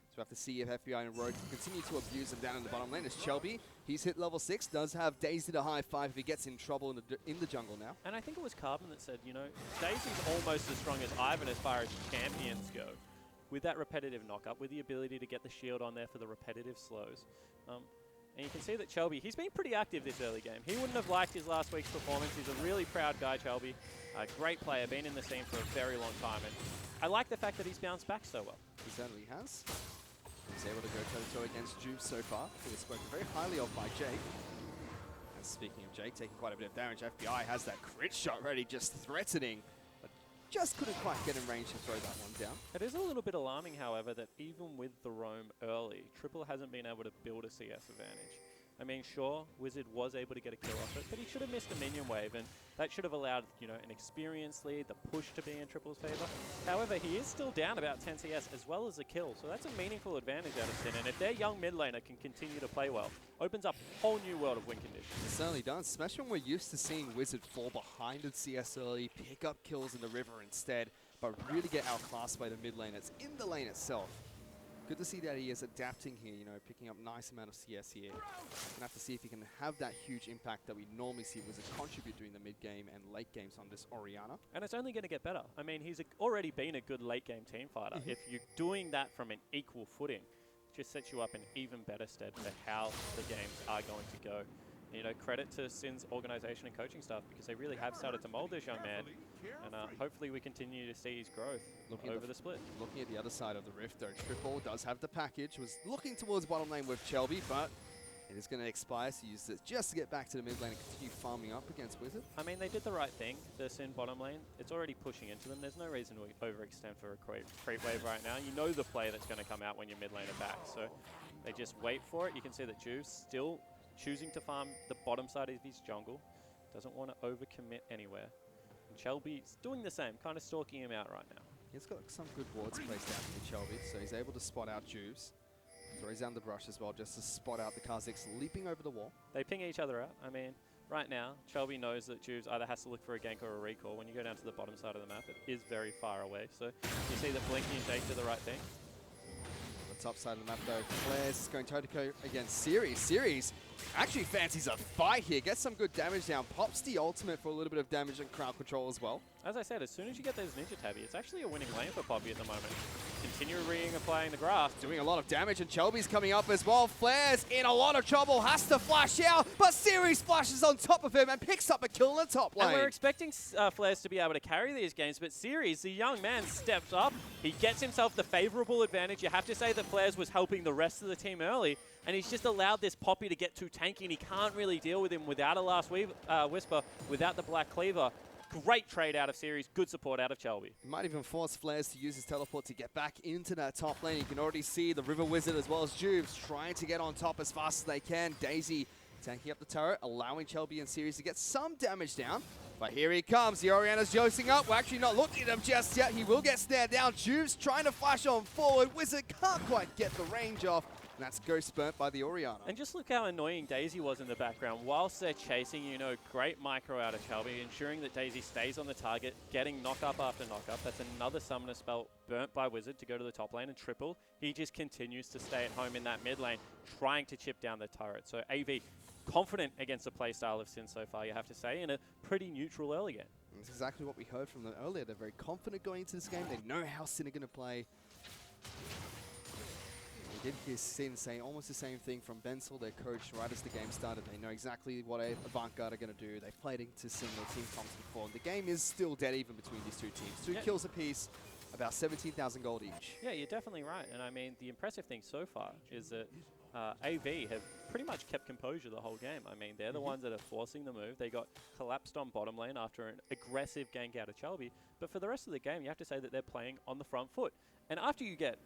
So we have to see if FBI and Rogue can continue to abuse him down in the bottom lane. As Shelby, he's hit level 6, does have Daisy to high 5 if he gets in trouble in the jungle now. And I think it was Carbon that said, you know, Daisy's almost as strong as Ivan as far as champions go. With that repetitive knock-up, with the ability to get the shield on there for the repetitive slows. And you can see that Shelby, he's been pretty active this early game. He wouldn't have liked his last week's performance. He's a really proud guy, Shelby. A great player, been in the scene for a very long time. And I like the fact that he's bounced back so well. He certainly has. He's able to go toe-to-toe against Juve so far. He was spoken very highly of by Jake. And speaking of Jake, taking quite a bit of damage, FBI has that crit shot ready, just threatening. But just couldn't quite get in range to throw that one down. It is a little bit alarming, however, that even with the roam early, Triple hasn't been able to build a CS advantage. I mean, sure, Wizard was able to get a kill off it, but he should have missed a minion wave, and that should have allowed, you know, an experienced lead, the push to be in Triple's favor. However, he is still down about 10 CS as well as a kill, so that's a meaningful advantage out of Sin, and if their young mid laner can continue to play well, opens up a whole new world of win conditions. It certainly does, especially when we're used to seeing Wizard fall behind in CS early, pick up kills in the river instead, but really get outclassed by the mid laners in the lane itself. Good to see that he is adapting here, you know, picking up nice amount of CS here. Gonna have to see if he can have that huge impact that we normally see Wizard contribute during the mid game and late games on this Orianna. And it's only going to get better. I mean, he's already been a good late game team fighter. If you're doing that from an equal footing, it just sets you up in even better stead for how the games are going to go. You know, credit to Sin's organization and coaching staff because they really have started to mold this young man. And hopefully we continue to see his growth over the split. Looking at the other side of the rift though, Triple does have the package, was looking towards bottom lane with Shelby, but it is going to expire, so use this just to get back to the mid lane and continue farming up against Wizard. I mean, they did the right thing. The Sin bottom lane, it's already pushing into them. There's no reason to overextend for a creep wave right now. You know the play that's going to come out when your mid laner back, so they just wait for it. You can see that Juve's still choosing to farm the bottom side of his jungle. Doesn't want to overcommit anywhere. And Shelby's doing the same, kind of stalking him out right now. He's got some good wards placed out in Shelby, so he's able to spot out Juves. Throws down the brush as well, just to spot out the Kazakhs leaping over the wall. They ping each other out. I mean, right now, Shelby knows that Juves either has to look for a gank or a recall. When you go down to the bottom side of the map, it is very far away. So you see that Blinky and Jake do the right thing. On the top side of the map though, Flares is going toe-to-toe against Series. Series actually fancies a fight here, gets some good damage down, pops the ultimate for a little bit of damage and crowd control as well. As I said, as soon as you get those Ninja Tabby, it's actually a winning lane for Poppy at the moment. Continue applying the grass. Doing a lot of damage, and Chelby's coming up as well. Flares in a lot of trouble, has to flash out, but Series flashes on top of him and picks up a kill in the top lane. And we're expecting Flares to be able to carry these games, but Series, the young man, steps up. He gets himself the favorable advantage. You have to say that Flares was helping the rest of the team early, and he's just allowed this Poppy to get too tanky, and he can't really deal with him without a last Whisper, without the Black Cleaver. Great trade out of Series, good support out of Shelby. He might even force Flares to use his teleport to get back into that top lane. You can already see the River Wizard as well as Juves trying to get on top as fast as they can. Daisy tanking up the turret, allowing Shelby and Series to get some damage down. But here he comes, the Oriana's josing up. We're actually not looking at him just yet. He will get snared down. Juves trying to flash on forward. Wizard can't quite get the range off. And that's Ghost burnt by the Oriana. And just look how annoying Daisy was in the background. Whilst they're chasing, great micro out of Shelby, ensuring that Daisy stays on the target, getting knock-up after knock-up. That's another summoner spell burnt by Wizard to go to the top lane and triple. He just continues to stay at home in that mid lane, trying to chip down the turret. So AV, confident against the playstyle of Sin so far, you have to say, in a pretty neutral early game. That's exactly what we heard from them earlier. They're very confident going into this game. They know how Sin are going to play. We did hear Sin saying almost the same thing from Bensel, their coach, right as the game started. They know exactly what Avant Garde are going to do. They've played into similar team comps before. The game is still dead even between these two teams. Two kills apiece, about 17,000 gold each. Yeah, you're definitely right. And I mean, the impressive thing so far is that AV have pretty much kept composure the whole game. I mean, they're the ones that are forcing the move. They got collapsed on bottom lane after an aggressive gank out of Shelby. But for the rest of the game, you have to say that they're playing on the front foot. And after you get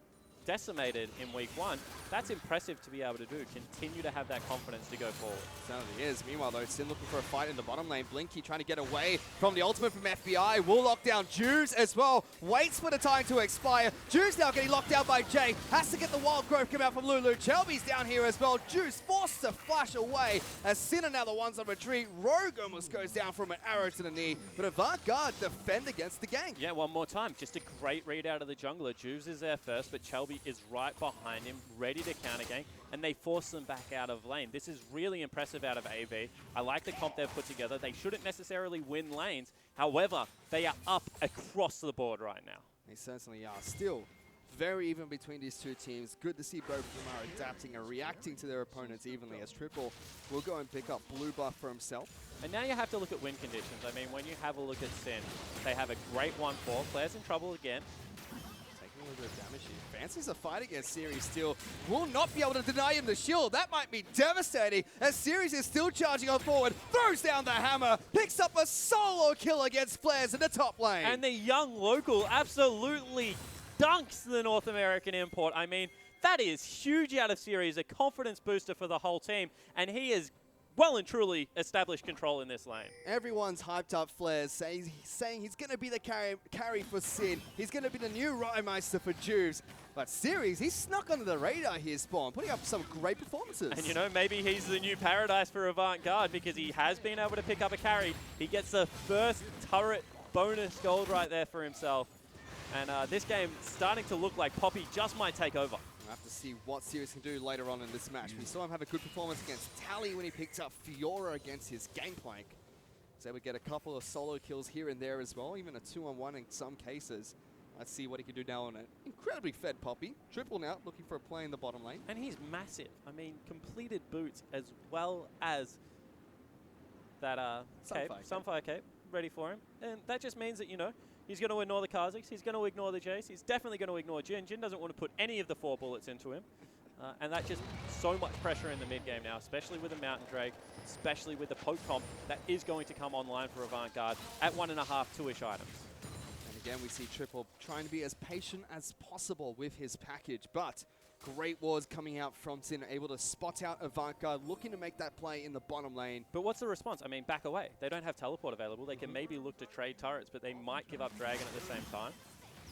decimated in week one, that's impressive to be able to do. Continue to have that confidence to go forward. Certainly is. Meanwhile, though, Sin looking for a fight in the bottom lane. Blinky trying to get away from the ultimate from FBI. Will lock down Juves as well. Waits for the time to expire. Juves now getting locked down by Jay. Has to get the wild growth come out from Lulu. Shelby's down here as well. Juves forced to flash away as Sin are now the ones on retreat. Rogue almost goes down from an arrow to the knee. But Avant Garde defend against the gank. Yeah, one more time. Just a great read out of the jungler. Juves is there first, but Shelby is right behind him, ready to counter gank, and they force them back out of lane. This is really impressive out of AV. I like the comp they've put together. They shouldn't necessarily win lanes. However, they are up across the board right now. They certainly are. Still very even between these two teams. Good to see both of them are adapting and reacting to their opponents evenly, as Triple will go and pick up blue buff for himself. And now you have to look at win conditions. I mean, when you have a look at Sin, they have a great 1-4. Players in trouble again. Taking a little bit of damage here. Fancies a fight against Series still. Will not be able to deny him the shield. That might be devastating as Series is still charging on forward. Throws down the hammer. Picks up a solo kill against Flares in the top lane. And the young local absolutely dunks the North American import. I mean, that is huge out of Series. A confidence booster for the whole team. And he is well and truly established control in this lane. Everyone's hyped up Flares, saying he's going to be the carry for Sin. He's going to be the new Rymeister for Juves. But Series, he's snuck under the radar here, Spawn, putting up some great performances. And maybe he's the new paradise for Avant Garde because he has been able to pick up a carry. He gets the first turret bonus gold right there for himself. And this game starting to look like Poppy just might take over. We'll have to see what Series can do later on in this match. We saw him have a good performance against Tally when he picked up Fiora against his Gangplank. So we get a couple of solo kills here and there as well, even a 2-on-1 in some cases. Let's see what he can do now on an incredibly fed Poppy. Triple now, looking for a play in the bottom lane. And he's massive. I mean, completed boots as well as that Sunfire Cape ready for him. And that just means that, he's going to ignore the Kazakhs. He's going to ignore the Jace. He's definitely going to ignore Jin. Jin doesn't want to put any of the 4 bullets into him. And that just so much pressure in the mid game now, especially with the Mountain Drake, especially with the poke comp that is going to come online for Avant Garde at 1.5, 2-ish items. And again, we see Triple trying to be as patient as possible with his package, but great wards coming out from Sin, able to spot out Avant Garde, looking to make that play in the bottom lane. But what's the response? I mean, back away. They don't have teleport available. They can maybe look to trade turrets, but they might give up Dragon at the same time.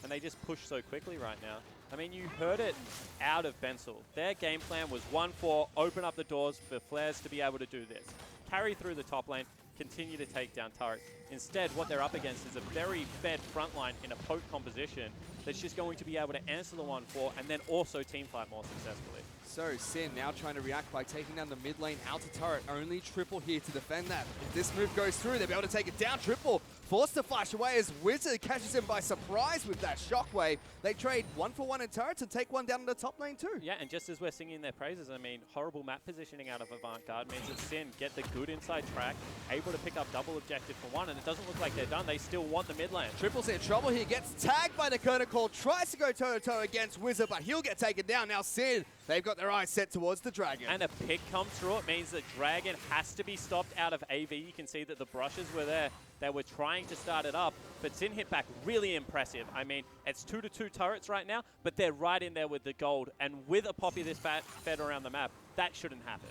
and they just push so quickly right now. I mean, you heard it out of Bensel. Their game plan was 1-4, open up the doors for Flares to be able to do this. Carry through the top lane, continue to take down turrets. Instead, what they're up against is a very fed front line in a poke composition that's just going to be able to answer the 1-4 and then also teamfight more successfully. So Sin now trying to react by taking down the mid lane out to turret. Only Triple here to defend that. If this move goes through, they'll be able to take it down. Triple forced to flash away as Wizard catches him by surprise with that shockwave. They trade 1-for-1 in turrets and take one down in the top lane too. Yeah, and just as we're singing their praises, I mean, horrible map positioning out of Avant Garde means that Sin get the good inside track, able to pick up double objective for one, and it doesn't look like they're done. They still want the mid lane. Triple's in trouble here, gets tagged by the Curtain Call, tries to go toe-to-toe against Wizard, but he'll get taken down. Now Sin, they've got their eyes set towards the Dragon. And a pick comes through. It means that Dragon has to be stopped out of AV. You can see that the brushes were there. They were trying to start it up, but Sin hit back really impressive. I mean, it's 2-2 turrets right now, but they're right in there with the gold. And with a Poppy this fed around the map, that shouldn't happen.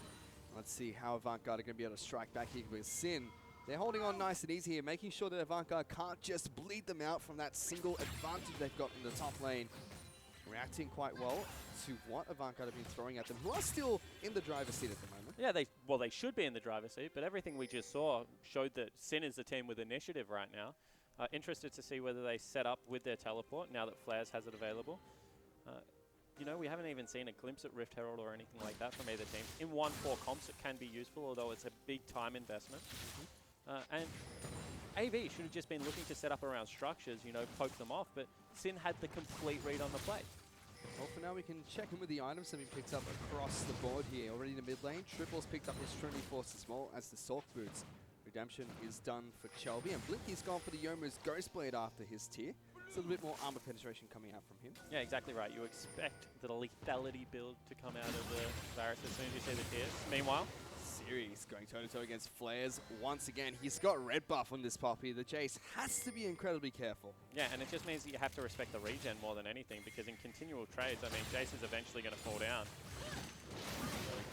Let's see how Avant Garde are going to be able to strike back here with Sin. They're holding on nice and easy here, making sure that Avant Garde can't just bleed them out from that single advantage they've got in the top lane. Reacting quite well to what Avant Garde have been throwing at them, who are still in the driver's seat at the moment. Yeah, they should be in the driver's seat, but everything we just saw showed that Sin is the team with initiative right now. Interested to see whether they set up with their teleport now that Flares has it available. You know, we haven't even seen a glimpse at Rift Herald or anything like that from either team. In 1-4 comps, it can be useful, although it's a big time investment. And AV should have just been looking to set up around structures, you know, poke them off, but Sin had the complete read on the play. Well, for now we can check in with the items that have been picked up across the board here. Already in the mid lane, Triple's picked up his Trinity Force as well as the Sork Boots. Redemption is done for Chelby, and Blinky's gone for the Yomu's Ghostblade after his tier. It's a little bit more armor penetration coming out from him. Yeah, exactly right. You expect the lethality build to come out of the Varus as soon as you see the tiers. Meanwhile, Series going toe-to-toe against Flares once again. He's got red buff on this Poppy. The Jace has to be incredibly careful. yeah, and it just means that you have to respect the regen more than anything, because in continual trades, I mean, Jace is eventually going to fall down.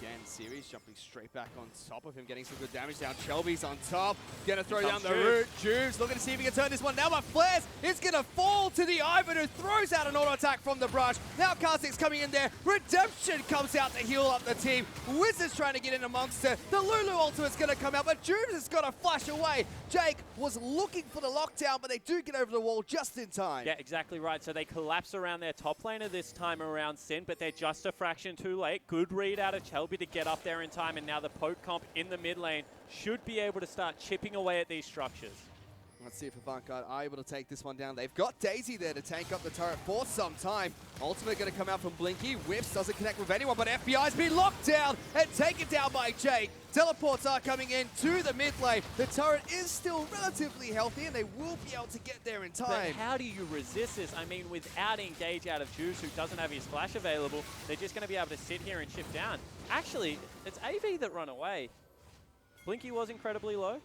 Again, Series jumping straight back on top of him, getting some good damage down. Shelby's on top, gonna throw down comes the Juve. root. Juve's looking to see if he can turn this one down, but Flares is gonna fall to the Ivan, who throws out an auto attack from the brush. Now Karsik's coming in there. Redemption comes out to heal up the team. Wizards trying to get in amongst it. The Lulu ultimate's gonna come out, but Juve has got to flash away. Jake was looking for the lockdown, but they do get over the wall just in time. Yeah, exactly right. So they collapse around their top laner this time around Sin, but they're just a fraction too late. Good read out of Chelby to get up there in time, and now the poke comp in the mid lane should be able to start chipping away at these structures. Let's see if Avant Garde are able to take this one down. They've got Daisy there to tank up the turret for some time. Ultimate going to come out from Blinky. Whips doesn't connect with anyone, but FBI's been locked down and taken down by Jake. Teleports are coming in to the mid lane. The turret is still relatively healthy, and they will be able to get there in But time. how do you resist this? I mean, without engage out of Juice, who doesn't have his flash available, they're just going to be able to sit here and chip down. Actually, it's AV that run away. Blinky was incredibly low.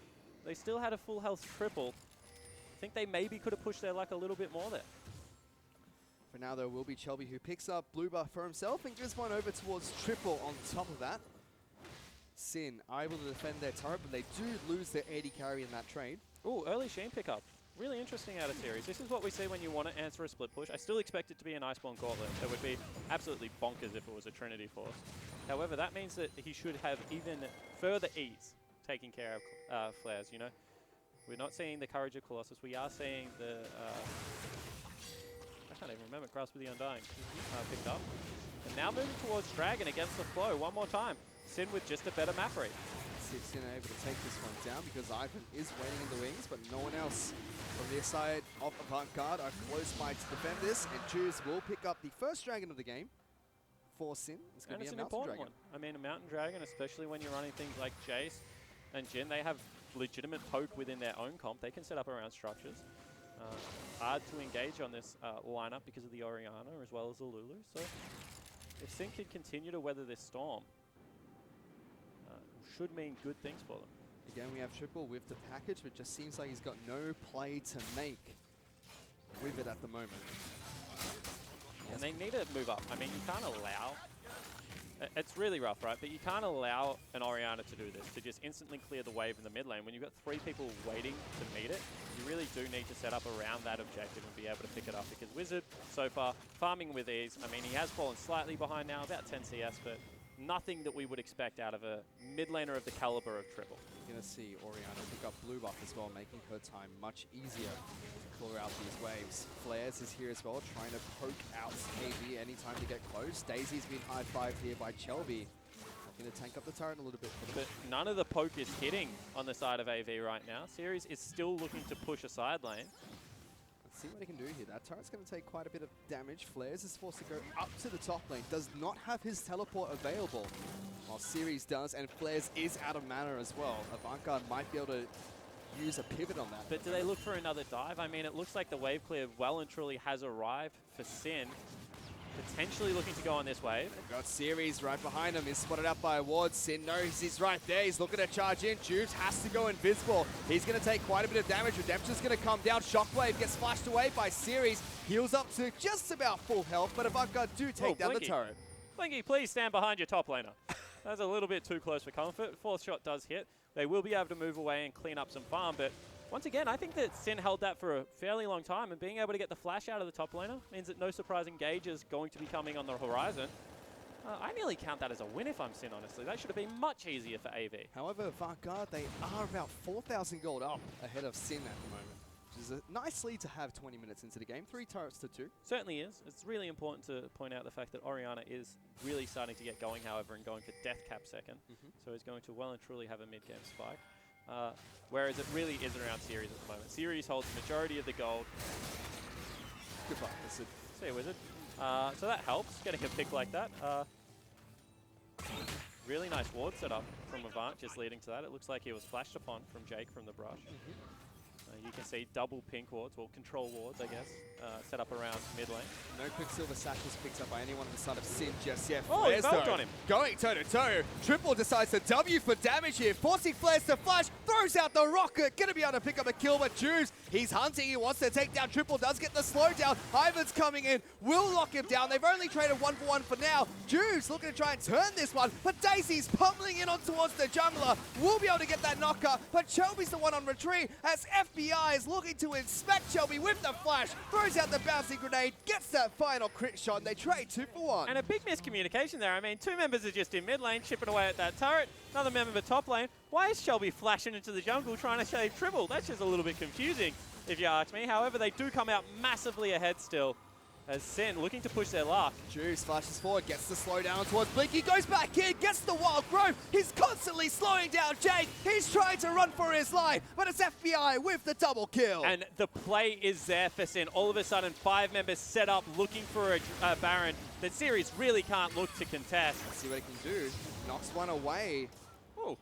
They still had a full health triple. I think they maybe could have pushed their luck a little bit more there. For now, though, will be Chelby, who picks up blue buff for himself and gives one over towards Triple on top of that. Sin are able to defend their turret, but they do lose their AD carry in that trade. Ooh, early Sheen pickup. Really interesting out of series. This is what we see when you want to answer a split push. I still expect it to be an Iceborne Gauntlet. That would be absolutely bonkers if it was a Trinity Force. However, that means that he should have even further ease taking care of Flares, you know? We're not seeing the Courage of Colossus. We are seeing the... I can't even remember. Grasp of the Undying picked up. And now moving towards Dragon against the flow one more time. Sin with just a better map read. Sin are able to take this one down because Ivan is waiting in the wings, but no one else from their side of Avant Garde are close by to defend this, and Juice will pick up the first dragon of the game for Sin. It's going to be a an mountain important dragon. one. I mean, a Mountain Dragon, especially when you're running things like Jace and Jin, they have legitimate poke within their own comp. They can set up around structures. Hard to engage on this lineup because of the Orianna as well as the Lulu. So if Sin can continue to weather this storm, should mean good things for them. Again, we have Triple with the package, but just seems like he's got no play to make with it at the moment. And they need to move up. I mean, you can't allow It's really rough, right? But you can't allow an Orianna to do this, to just instantly clear the wave in the mid lane. When you've got 3 people waiting to meet it, you really do need to set up around that objective and be able to pick it up. Because Wizard, so far, farming with ease. I mean, he has fallen slightly behind now, about 10 CS, but nothing that we would expect out of a mid laner of the caliber of Triple. You're going to see Orianna pick up blue buff as well, making her time much easier to clear out these waves. Flares is here as well, trying to poke out AB anytime to get close. Daisy's been high-fived here by Chelby. Looking to tank up the turret a little bit. But none of the poke is hitting on the side of AV right now. Series is still looking to push a side lane. Let's see what he can do here. That turret's going to take quite a bit of damage. Flares is forced to go up to the top lane. Does not have his teleport available. While Series does, and Flares is out of mana as well. Avant might be able to use a pivot on that. But do they look for another dive? I mean, it looks like the wave clear well and truly has arrived for Sin. Potentially looking to go on this wave. Got Series right behind him. He's spotted out by Ward. Sin knows he's right there. He's looking to charge in. Juves has to go invisible. He's going to take quite a bit of damage. Redemption's going to come down. Shockwave gets flashed away by Series. Heals up to just about full health, but Avant do take down the turret. Blinky, please stand behind your top laner. That's a little bit too close for comfort. Fourth shot does hit. They will be able to move away and clean up some farm, but once again, I think that Sin held that for a fairly long time, and being able to get the flash out of the top laner means that no surprise engage is going to be coming on the horizon. I nearly count that as a win if I'm Sin, honestly. That should have been much easier for AV. However, Vanguard, they are about 4,000 gold up ahead of Sin at the moment, which is a nice lead to have 20 minutes into the game. 3 turrets to 2. Certainly is. It's really important to point out the fact that Orianna is really starting to get going, however, and going for death cap second. So he's going to well and truly have a mid-game spike. Whereas it really is around Series at the moment. Series holds the majority of the gold. Goodbye, Wizard. See you, Wizard. So that helps, getting a pick like that. Really nice ward setup from Avant, just leading to that. It looks like he was flashed upon from Jake from the brush. You can see double pink wards, well, control wards, I guess, set up around mid lane. No Quicksilver Satchels picked up by anyone on the side of Sin just yet. Oh, he belted on him. Going toe-to-toe. Triple decides to W for damage here, forcing Flares to flash, throws out the rocket, gonna be able to pick up a kill, but Juves, he's hunting, he wants to take down Triple, does get the slowdown. Ivan's coming in, will lock him down. They've only traded 1-for-1 for now. Juves looking to try and turn this one, but Daisy's pummeling in on towards the jungler. Will be able to get that knocker, but Chelby's the one on retreat as FBI is looking to inspect Chelby with the flash, throws out the bouncing grenade, gets that final crit shot, and they trade 2-for-1. And a big miscommunication there. I mean, 2 members are just in mid lane, chipping away at that turret. Another member top lane. Why is Shelby flashing into the jungle trying to save Triple? That's just a little bit confusing, if you ask me. However, they do come out massively ahead still, as Sin looking to push their luck. Juice flashes forward, gets the slow down towards Blinky, goes back in, gets the wild growth. He's constantly slowing down Jake. He's trying to run for his life, but it's FBI with the double kill. And the play is there for Sin. All of a sudden, 5 members set up looking for a Baron that Series really can't look to contest. Let's see what he can do. Knocks one away. Oh.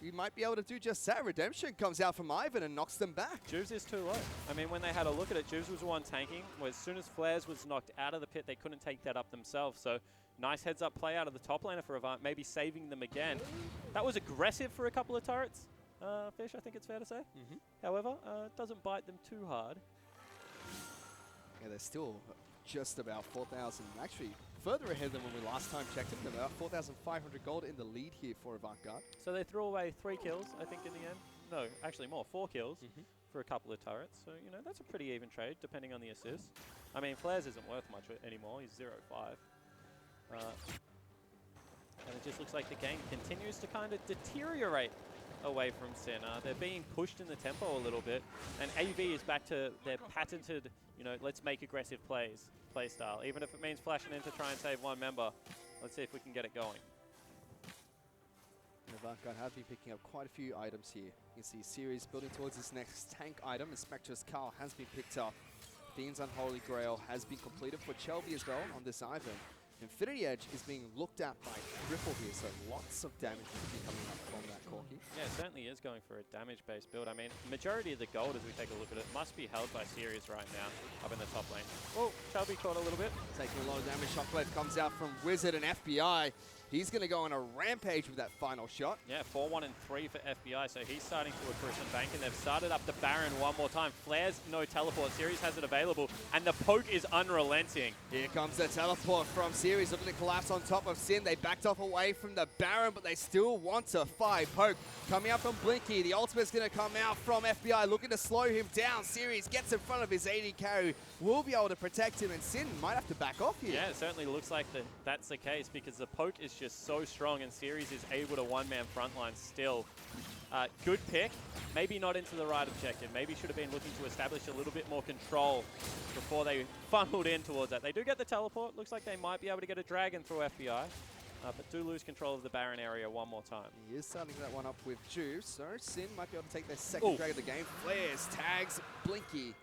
He might be able to do just that. Redemption comes out from Ivan and knocks them back. Juves is too low. I mean, when they had a look at it, Juves was the one tanking. As soon as Flares was knocked out of the pit, they couldn't take that up themselves. So nice heads-up play out of the top laner for Avant, maybe saving them again. That was aggressive for a couple of turrets, Fish, I think it's fair to say. However, it doesn't bite them too hard. Yeah, they're still just about 4,000. Actually, further ahead than when we last time checked them. They're about 4,500 gold in the lead here for Avant. So they threw away 3 kills, I think, in the end. No, actually more, 4 kills for a couple of turrets. So, you know, that's a pretty even trade, depending on the assists. I mean, Flares isn't worth much anymore. He's 0-5. And it just looks like the game continues to kind of deteriorate away from Sin. They're being pushed in the tempo a little bit. And AV is back to their patented, you know, let's make aggressive plays play style. Even if it means flashing in to try and save 1 member. Let's see if we can get it going. Avant have been picking up quite a few items here. You can see Series building towards his next tank item. And Spectre's Carl has been picked up. Fiend's Unholy Grail has been completed for Chelby as well on this Ivan. Infinity Edge is being looked at by Triple here, so lots of damage will be coming up from that Corki. Yeah, it certainly is going for a damage-based build. I mean, majority of the gold, as we take a look at it, must be held by Series right now, up in the top lane. Oh, Shelby caught a little bit. Taking a lot of damage. Shockwave comes out from Wizard and FBI. He's going to go on a rampage with that final shot. Yeah, 4-1 and 3 for FBI, so he's starting to accrue some bank, and they've started up the Baron one more time. Flair's no teleport. Series has it available, and the poke is unrelenting. Here comes the teleport from Series, looking to collapse on top of Sin. They backed off away from the Baron, but they still want to fight. Poke coming up from Blinky. The ultimate's going to come out from FBI, looking to slow him down. Series gets in front of his AD carry. Will be able to protect him, and Sin might have to back off here. Yeah, it certainly looks like that's the case, because the poke is just so strong, and Series is able to one-man frontline still. Good pick. Maybe not into the right objective. Maybe should have been looking to establish a little bit more control before they funneled in towards that. They do get the teleport. Looks like they might be able to get a dragon through FBI. But do lose control of the Baron area one more time. He is starting that one up with Juice, so Sin might be able to take their second drag of the game. Flares, tags, Blinky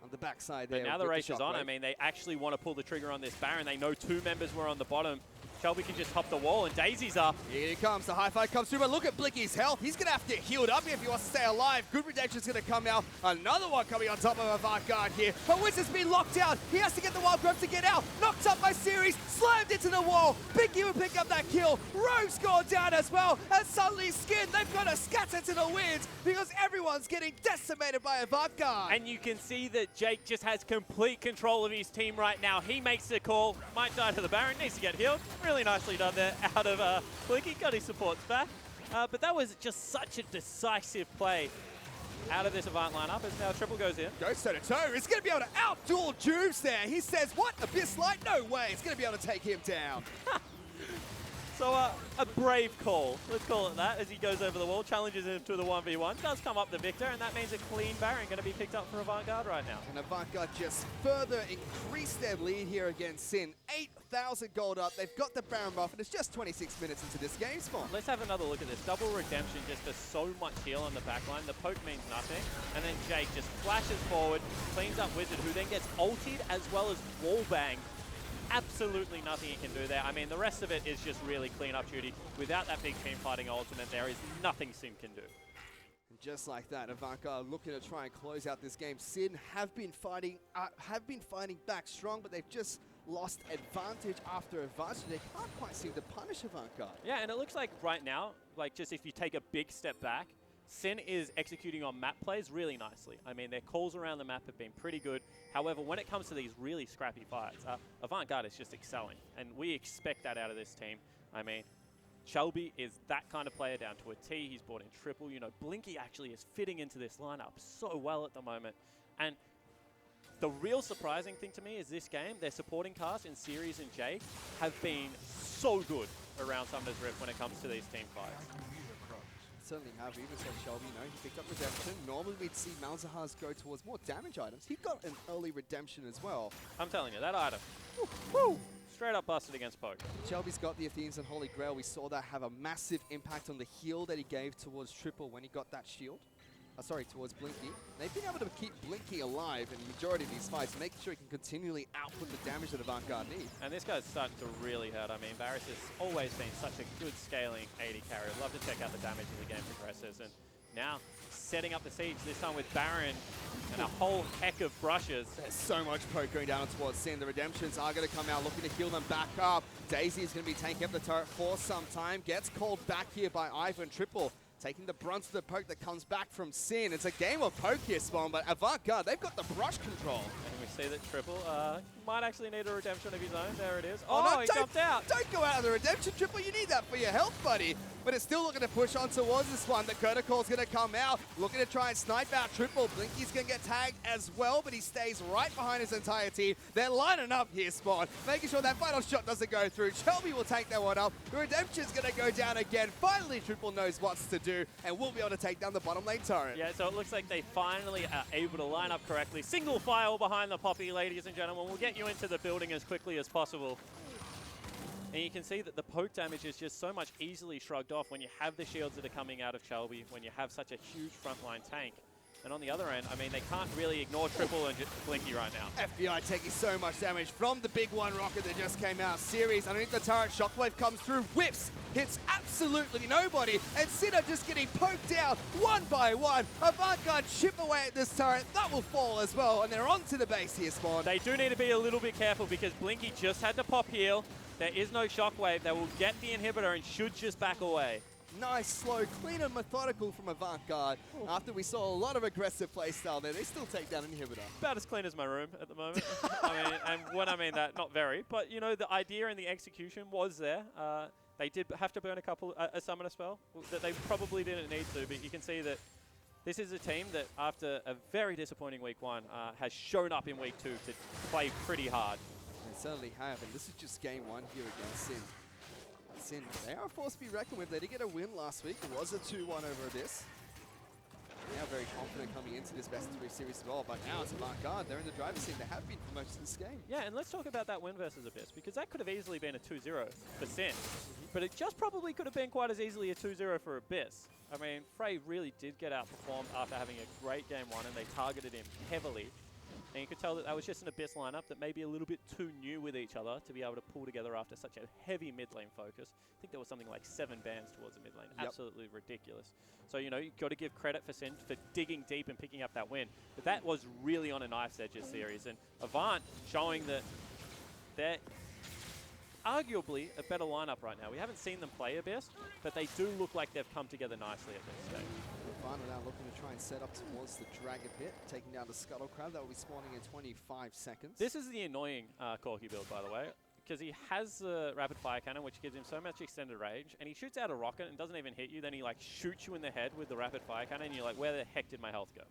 on the backside there. But now the race is on. I mean, they actually want to pull the trigger on this Baron. They know 2 members were on the bottom. Shelby can just hop the wall, and Daisy's up. Here he comes. The high five comes through, but look at Blinky's health. He's going to have to get healed up if he wants to stay alive. Good redemption's going to come out. Another one coming on top of Avant Garde here. But Wizard's been locked out. He has to get the wild growth to get out. Knocked up by Series. Slammed into the wall. Blinky will pick up that kill. Rogue's gone down as well. And suddenly Skin, they've got to scatter to the winds because everyone's getting decimated by Avant Garde. And you can see that Jake just has complete control of his team right now. He makes the call. Might die to the Baron. Needs to get healed. Really nicely done there out of Blinky. Got his supports back. But that was just such a decisive play out of this Avant lineup as now Triple goes in. Goes toe-to-toe. He's going to be able to outduel Juice there. He says, what? Abyss Light? No way. It's going to be able to take him down. So a brave call, let's call it that, as he goes over the wall, challenges him to the 1v1, does come up the victor, and that means a clean Baron going to be picked up for Avant Garde right now. And Avant Garde just further increase their lead here against Sin. 8,000 gold up, they've got the Baron buff, and it's just 26 minutes into this game, Spawn. Let's have another look at this. Double redemption just does so much heal on the backline. The poke means nothing, and then Jake just flashes forward, cleans up Wizard, who then gets ultied as well as wallbanged. Absolutely nothing he can do there. I mean, the rest of it is just really clean up duty. Without that big team fighting ultimate, there is nothing Sin can do. And just like that, Avant Garde looking to try and close out this game. Sin have been fighting back strong, but they've just lost advantage after advantage. They can't quite seem to punish Avant Garde. Yeah, and it looks like right now, like just if you take a big step back, Sin is executing on map plays really nicely. I mean, their calls around the map have been pretty good. However, when it comes to these really scrappy fights, Avant Garde is just excelling. And we expect that out of this team. I mean, Shelby is that kind of player down to a T. He's brought in Triple. You know, Blinky actually is fitting into this lineup so well at the moment. And the real surprising thing to me is this game, their supporting cast in Series and Jake have been so good around Summoner's Rift when it comes to these team fights. Certainly have. Even so, Shelby, you know, he picked up redemption. Normally we'd see Malzahar go towards more damage items. He got an early redemption as well. I'm telling you, that item, woo, straight up busted against Poke. Shelby's got the Athenes and Holy Grail. We saw that have a massive impact on the heal that he gave towards Triple when he got that shield. Towards Blinky. They've been able to keep Blinky alive in the majority of these fights, making sure he can continually output the damage that Avant Garde needs. And this guy's starting to really hurt. I mean, Varus has always been such a good scaling AD carry. I'd love to check out the damage as the game progresses. And now setting up the siege, this time with Baron and a whole heck of brushes. There's so much poke going down towards Sin. The redemptions are going to come out looking to heal them back up. Daisy is going to be taking up the turret for some time. Gets called back here by Ivan. Triple taking the brunt of the poke that comes back from Sin. It's a game of poke here, Spawn, but Avant Garde, they've got the brush control. And we see that Triple might actually need a redemption of his own. There it is. Oh, no, he jumped out. Don't go out of the redemption, Triple. You need that for your health, buddy. But it's still looking to push on towards this one. The Curta Call's going to come out, looking to try and snipe out Triple. Blinky's going to get tagged as well, but he stays right behind his entire team. They're lining up here, Spawn, making sure that final shot doesn't go through. Shelby will take that one up. The redemption's going to go down again. Finally, Triple knows what's to do, and we'll be able to take down the bottom lane turret. Yeah, so it looks like they finally are able to line up correctly. Single file behind the Poppy, ladies and gentlemen. We'll get you into the building as quickly as possible. And you can see that the poke damage is just so much easily shrugged off when you have the shields that are coming out of Shelby, when you have such a huge frontline tank. And on the other end, I mean, they can't really ignore Triple and Blinky right now. FBI taking so much damage from the big one rocket that just came out. Series underneath the turret, Shockwave comes through, whips, hits absolutely nobody, and Sinner just getting poked down one by one. Avant Garde chip away at this turret, that will fall as well, and they're onto the base here, Spawn. They do need to be a little bit careful because Blinky just had to pop heal. There is no shockwave. They will get the inhibitor and should just back away. Nice, slow, clean and methodical from Avant Garde. After we saw a lot of aggressive playstyle there, they still take down Inhibitor. About as clean as my room at the moment. I mean, and when I mean that, not very. But, you know, the idea and the execution was there. They did have to burn a summoner spell that they probably didn't need to, but you can see that this is a team that, after a very disappointing week 1, has shown up in week 2 to play pretty hard. They certainly have, and this is just game 1 here against Sin. Sin, they are a force to be reckoned with. They did get a win last week. It was a 2-1 over Abyss. They are very confident coming into this best of 3 series as well, but now it's Avant Garde. They're in the driver's seat. They have been for most of this game. Yeah, and let's talk about that win versus Abyss, because that could have easily been a 2-0 for Sin, but it just probably could have been quite as easily a 2-0 for Abyss. I mean, Frey really did get outperformed after having a great game 1, and they targeted him heavily. And you could tell that was just an Abyss lineup that may be a little bit too new with each other to be able to pull together after such a heavy mid lane focus. I think there was something like 7 bans towards the mid lane. Yep. Absolutely ridiculous. So, you know, you've got to give credit for Sin for digging deep and picking up that win. But that was really on a knife's edge this series. And Avant showing that they're arguably a better lineup right now. We haven't seen them play Abyss, but they do look like they've come together nicely at this stage. Avant now looking to try and set up towards the Dragon Pit, taking down the Scuttle Crab. That will be spawning in 25 seconds. This is the annoying Corki build, by the way, because he has the rapid fire cannon, which gives him so much extended range, and he shoots out a rocket and doesn't even hit you. Then he like shoots you in the head with the rapid fire cannon, and you're like, where the heck did my health go?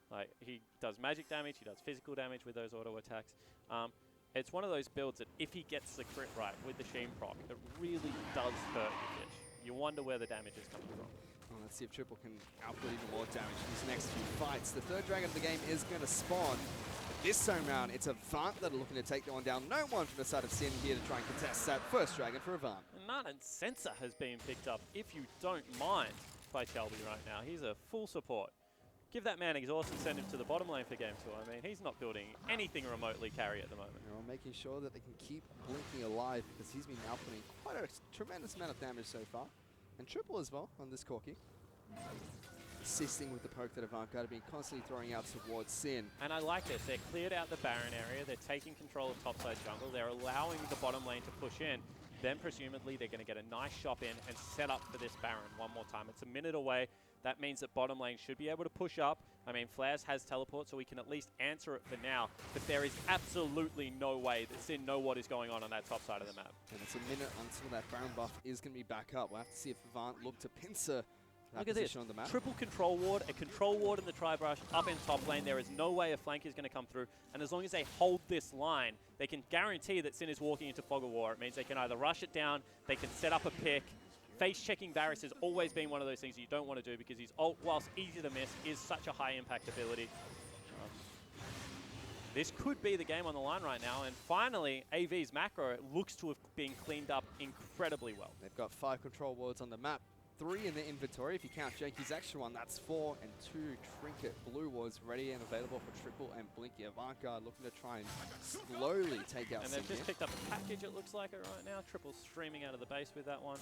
Like, he does magic damage, he does physical damage with those auto attacks. It's one of those builds that if he gets the crit right with the Sheen proc, it really does hurt your fish. You wonder where the damage is coming from. Well, let's see if Triple can output even more damage in these next few fights. The third dragon of the game is going to spawn. But this time round, it's Avant that are looking to take that one down. No one from the side of Sin here to try and contest that first dragon for Avant. Nut and Sensor has been picked up, if you don't mind, by Shelby right now. He's a full support. Give that man exhaust and send him to the bottom lane for game 2. I mean, he's not building anything remotely carry at the moment. They're all making sure that they can keep Blinky alive because he's been outputting quite a tremendous amount of damage so far. And Triple as well on this Corki. Assisting with the poke that Avant Garde have been constantly throwing out towards Sin. And I like this. They're cleared out the Baron area. They're taking control of topside jungle. They're allowing the bottom lane to push in. Then presumably they're going to get a nice shop in and set up for this Baron one more time. It's a minute away. That means that bottom lane should be able to push up. I mean, Flares has teleport, so we can at least answer it for now. But there is absolutely no way that Sin know what is going on that top side of the map. And it's a minute until that Baron buff is going to be back up. We'll have to see if Avant look to pincer that Look at this. position on the map. Triple control ward, a control ward in the tri-brush up in top lane. There is no way a flank is going to come through. And as long as they hold this line, they can guarantee that Sin is walking into Fog of War. It means they can either rush it down, they can set up a pick. Face-checking Varus has always been one of those things you don't want to do because his ult, whilst easy to miss, is such a high-impact ability. This could be the game on the line right now. And finally, AV's macro, it looks to have been cleaned up incredibly well. They've got 5 control wards on the map. 3 in the inventory. If you count Jakey's extra one, that's 4, and 2 Trinket blue wards ready and available for Triple and Blinky. Avant Garde looking to try and slowly take out And Sin they've just here. picked up a package, it looks like it right now. Triple streaming out of the base with that one.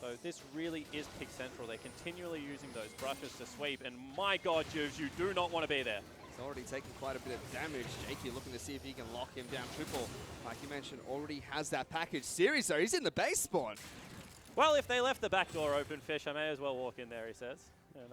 So this really is pick central. They're continually using those brushes to sweep. And my God, Juves, you do not want to be there. He's already taken quite a bit of damage. Jakey looking to see if he can lock him down. Triple, like you mentioned, already has that package. Series though, he's in the base spawn. Well, if they left the back door open, Fish, I may as well walk in there, he says. And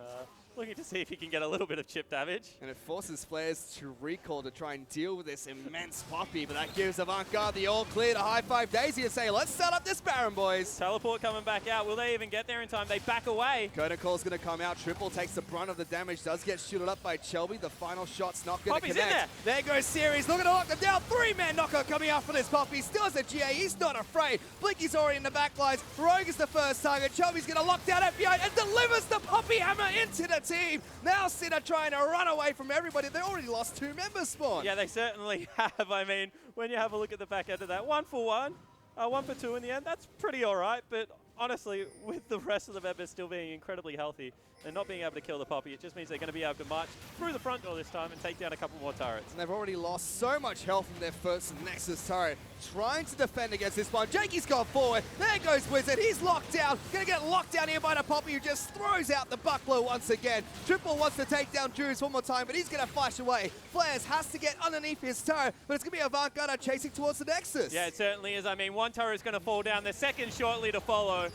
looking to see if he can get a little bit of chip damage. And it forces Flares to recall to try and deal with this immense Poppy, but that gives Avant Garde the all clear to high-five Daisy and say, let's start up this Baron, boys. Teleport coming back out. Will they even get there in time? They back away. Coda Call's going to come out. Triple takes the brunt of the damage, does get shielded up by Shelby. The final shot's not going to Poppy's connect. in there. There goes Series, looking to lock them down. 3-man knocker coming out for this Poppy. Still has a GA, he's not afraid. Blinky's already in the back lines. Rogue is the first target. Shelby's going to lock down FBI and delivers the Poppy Hammer into the team. Now Sin are trying to run away from everybody. They already lost 2 members spawn. Yeah, they certainly have. I mean, when you have a look at the back end of that, 1 for 1, 1 for 2 in the end, that's pretty all right. But honestly, with the rest of the members still being incredibly healthy and not being able to kill the Poppy, it just means they're going to be able to march through the front door this time and take down a couple more turrets. And they've already lost so much health from their first Nexus turret. trying to defend against this one. Jakey's gone forward. There goes Wizard. He's locked down. Gonna get locked down here by the Poppy, who just throws out the buckler once again. Triple wants to take down Juice one more time, but he's gonna flash away. Flares has to get underneath his turret, but it's gonna be Avant Garde chasing towards the Nexus. Yeah, it certainly is. I mean, one turret is going to fall down, the second shortly to follow.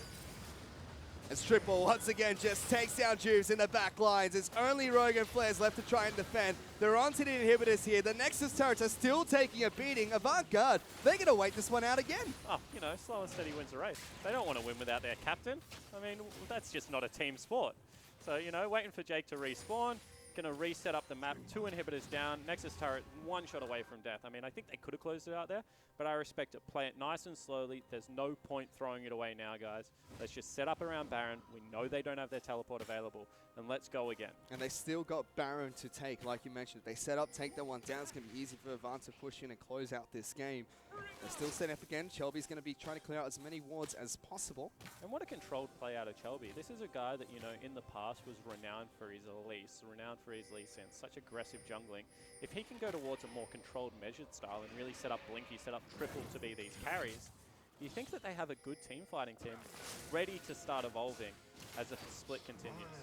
As Triple once again just takes down Juves in the back lines. It's only Rogue and Flares left to try and defend. They're onto the inhibitors here. The Nexus turrets are still taking a beating. Avant Garde, they're going to wait this one out again. Oh, you know, slow and steady wins a race. They don't want to win without their captain. I mean, that's just not a team sport. So, you know, waiting for Jake to respawn. Going to reset up the map. 2 inhibitors down. Nexus turret 1 shot away from death. I mean, I think they could have closed it out there, but I respect it. Play it nice and slowly. There's no point throwing it away now, guys. Let's just set up around Baron. We know they don't have their teleport available, and let's go again. And they still got Baron to take, like you mentioned. They set up, take that one down. It's going to be easy for Avant to push in and close out this game. They're still setting up again. Chelby's going to be trying to clear out as many wards as possible. And what a controlled play out of Chelby. This is a guy that, you know, in the past was renowned for his Elise, renowned for his Lee Sin, such aggressive jungling. If he can go towards a more controlled, measured style and really set up Blinky, set up Triple to be these carries, you think that they have a good team fighting team ready to start evolving as the split continues.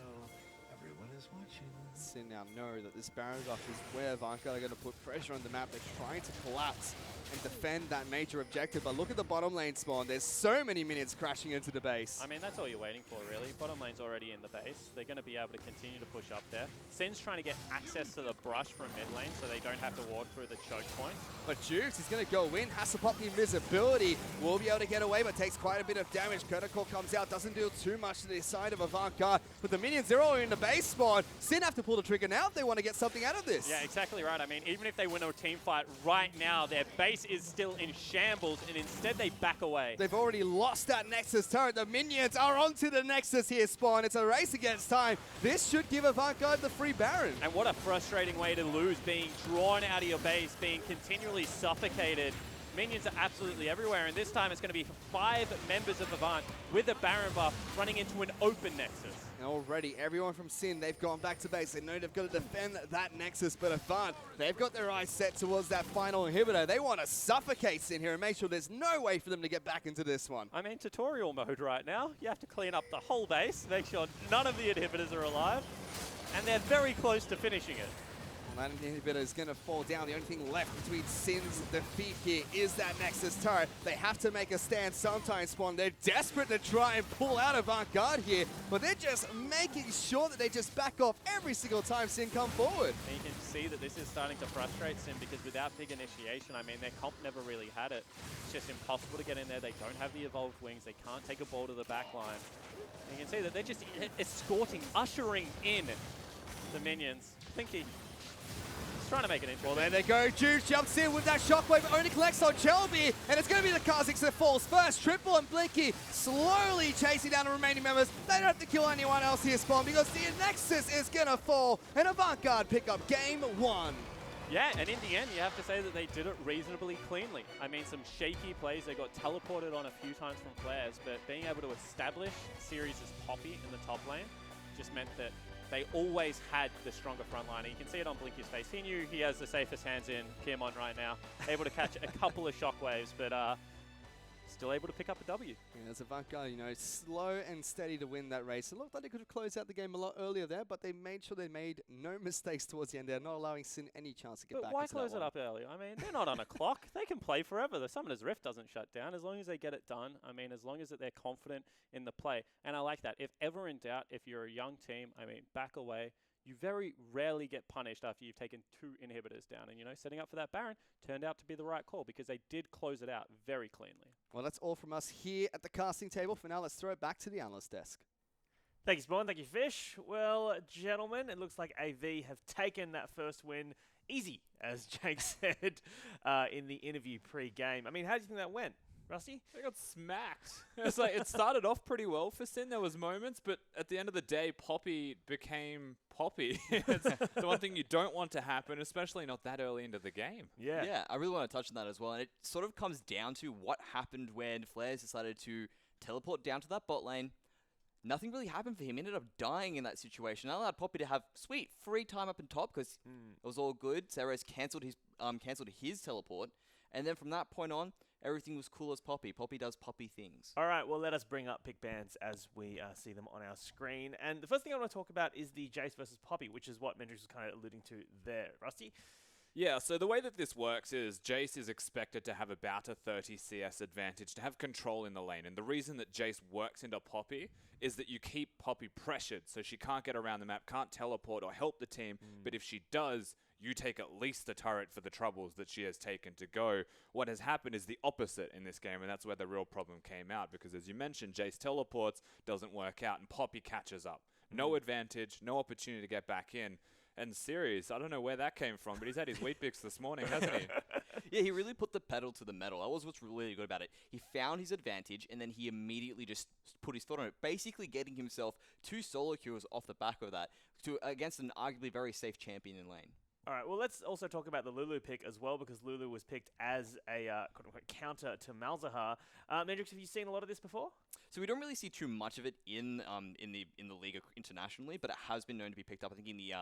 Everyone is watching. Sin now know that this Baron buff is where Avant Garde are going to put pressure on the map. They're trying to collapse and defend that major objective, but look at the bottom lane spawn. There's so many minions crashing into the base. I mean, that's all you're waiting for, really. Bottom lane's already in the base. They're going to be able to continue to push up there. Sin's trying to get access to the brush from mid lane so they don't have to walk through the choke point. But Juice is going to go in, has to pop the invisibility. Will be able to get away, but takes quite a bit of damage. Curtical comes out, doesn't do too much to the side of Avant Garde. But the minions, they're all in the base spawn. Sin have to pull the trigger now if they want to get something out of this. Yeah, exactly right. I mean, even if they win a team fight right now, their base is still in shambles, and instead they back away. They've already lost that Nexus turret. The minions are onto the Nexus here, Spawn. It's a race against time. This should give Avant Garde the free Baron. And what a frustrating way to lose, being drawn out of your base, being continually suffocated. Minions are absolutely everywhere, and this time it's going to be 5 members of Avant with a Baron buff running into an open Nexus. And already, everyone from Sin, they've gone back to base. They know they've got to defend that Nexus, but Avant, they've got their eyes set towards that final inhibitor. They want to suffocate Sin here and make sure there's no way for them to get back into this one. I mean, tutorial mode right now. You have to clean up the whole base, make sure none of the inhibitors are alive, and they're very close to finishing it. That inhibitor is going to fall down. The only thing left between Sin's defeat here is that Nexus turret. They have to make a stand sometimes, Spawn. They're desperate to try and pull out Avant Garde here, but they're just making sure that they just back off every single time Sin come forward. And you can see that this is starting to frustrate Sin because without big initiation, I mean, their comp never really had it. It's just impossible to get in there. They don't have the evolved wings. They can't take a ball to the back line. And you can see that they're just escorting, ushering in the minions. Thinking. Trying to make it interesting. Well, there they go. Juice jumps in with that shockwave, only collects on Chelby, and it's going to be the Kha'Zix that falls first. Triple and Blinky slowly chasing down the remaining members. They don't have to kill anyone else here, Spawn, because the Nexus is going to fall, and Avant Garde pick up game 1. Yeah, and in the end, you have to say that they did it reasonably cleanly. I mean, some shaky plays. They got teleported on a few times from flares, but being able to establish Series as Poppy in the top lane just meant that they always had the stronger front line. And you can see it on Blinky's face. He knew he has the safest hands in Piermont right now. Able to catch a couple of shockwaves, but still able to pick up a W. Yeah, as Avant Garde, you know, slow and steady to win that race. It looked like they could have closed out the game a lot earlier there, but they made sure they made no mistakes towards the end there, not allowing Sin any chance to get back But why into close that it one. up early? I mean, they're not on a clock. They can play forever. The Summoner's Rift doesn't shut down as long as they get it done. I mean, as long as that they're confident in the play. And I like that. If ever in doubt, if you're a young team, I mean, back away. You very rarely get punished after you've taken 2 inhibitors down. And, you know, setting up for that Baron turned out to be the right call because they did close it out very cleanly. Well, that's all from us here at the casting table. For now, let's throw it back to the analyst desk. Thank you, Spawn. Thank you, Fish. Well, gentlemen, it looks like AV have taken that first win easy, as Jake said in the interview pre-game. I mean, how do you think that went? Rusty? They got smacked. It's like it started off pretty well for Sin. There was moments, but at the end of the day, Poppy became Poppy. It's the one thing you don't want to happen, especially not that early into the game. Yeah. Yeah, I really want to touch on that as well. And it sort of comes down to what happened when Flares decided to teleport down to that bot lane. Nothing really happened for him. He ended up dying in that situation. That allowed Poppy to have sweet free time up in top because it was all good. Saros cancelled his teleport. And then from that point on, everything was cool as Poppy. Poppy does Poppy things. All right, well, let us bring up pick bands as we see them on our screen. And the first thing I want to talk about is the Jace versus Poppy, which is what Mendrix was kind of alluding to there. Rusty? Yeah, so the way that this works is Jace is expected to have about a 30 CS advantage, to have control in the lane. And the reason that Jace works into Poppy is that you keep Poppy pressured, so she can't get around the map, can't teleport or help the team. But if she does, you take at least the turret for the troubles that she has taken to go. What has happened is the opposite in this game, and that's where the real problem came out, because as you mentioned, Jace teleports, doesn't work out, and Poppy catches up. No advantage, no opportunity to get back in. And Sirius, I don't know where that came from, but he's had his wheat bix this morning, hasn't he? Yeah, he really put the pedal to the metal. That was what's really good about it. He found his advantage, and then he immediately just put his foot on it, basically getting himself 2 solo kills off the back of that against an arguably very safe champion in lane. All right, well, let's also talk about the Lulu pick as well, because Lulu was picked as a quote-unquote counter to Malzahar. Mendrix, have you seen a lot of this before? So we don't really see too much of it in the league internationally, but it has been known to be picked up. I think in the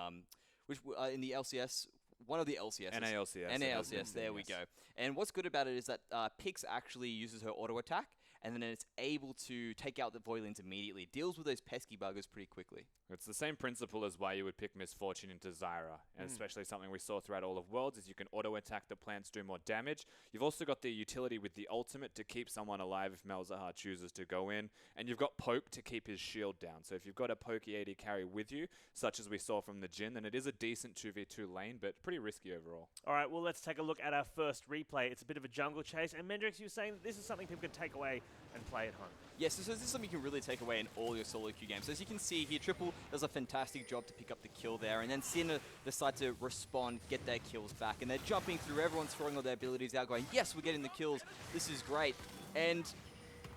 in the LCS. One of the LCS. NALCS. NALCS, there we go. And what's good about it is that Pix actually uses her auto attack, and then it's able to take out the Voilins immediately. It deals with those pesky buggers pretty quickly. It's the same principle as why you would pick Misfortune into Zyra, and especially something we saw throughout all of Worlds is you can auto-attack the plants, do more damage. You've also got the utility with the ultimate to keep someone alive if Malzahar chooses to go in, and you've got Poke to keep his shield down. So if you've got a pokey AD carry with you, such as we saw from the Jhin, then it is a decent 2v2 lane, but pretty risky overall. All right, well, let's take a look at our first replay. It's a bit of a jungle chase, and Mendrix, you were saying that this is something people can take away and play at home. Yes, so this is something you can really take away in all your solo queue games. So as you can see here, Triple does a fantastic job to pick up the kill there, and then Sin decide to respond, get their kills back, and they're jumping through, everyone's throwing all their abilities out, going, yes, we're getting the kills, this is great. And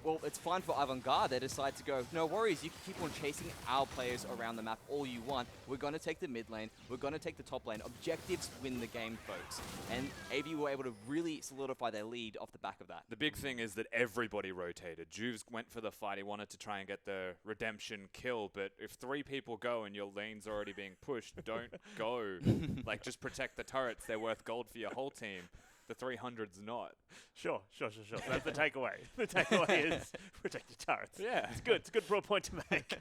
well, it's fine for Avant. They decide to go, no worries, you can keep on chasing our players around the map all you want. We're going to take the mid lane. We're going to take the top lane. Objectives win the game, folks. And AV were able to really solidify their lead off the back of that. The big thing is that everybody rotated. Juves went for the fight. He wanted to try and get the redemption kill, but if 3 people go and your lane's already being pushed, don't go. Like, just protect the turrets. They're worth gold for your whole team. The 300's not. Sure. So that's the takeaway. The takeaway is protect your turrets. Yeah. It's good. It's a good broad point to make.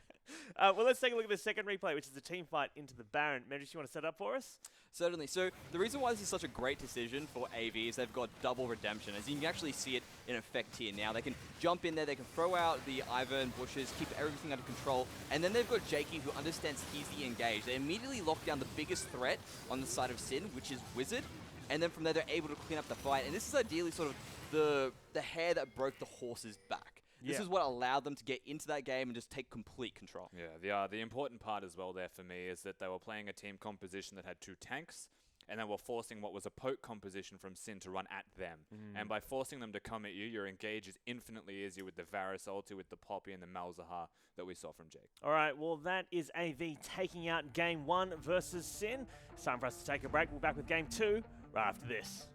Well, let's take a look at the second replay, which is the team fight into the Baron. Mendrix, you want to set up for us? Certainly. So the reason why this is such a great decision for AV is they've got double redemption. As you can actually see it in effect here now. They can jump in there, they can throw out the Ivern bushes, keep everything under control, and then they've got Jakey who understands he's the engage. They immediately lock down the biggest threat on the side of Sin, which is Wizard. And then from there, they're able to clean up the fight. And this is ideally sort of the hair that broke the horse's back. This is what allowed them to get into that game and just take complete control. Yeah, the important part as well there for me is that they were playing a team composition that had 2 tanks, and they were forcing what was a poke composition from Sin to run at them. And by forcing them to come at you, your engage is infinitely easier with the Varus ulti, with the Poppy and the Malzahar that we saw from Jake. All right, well, that is AV taking out Game 1 versus Sin. It's time for us to take a break. We'll be back with Game 2 right after this.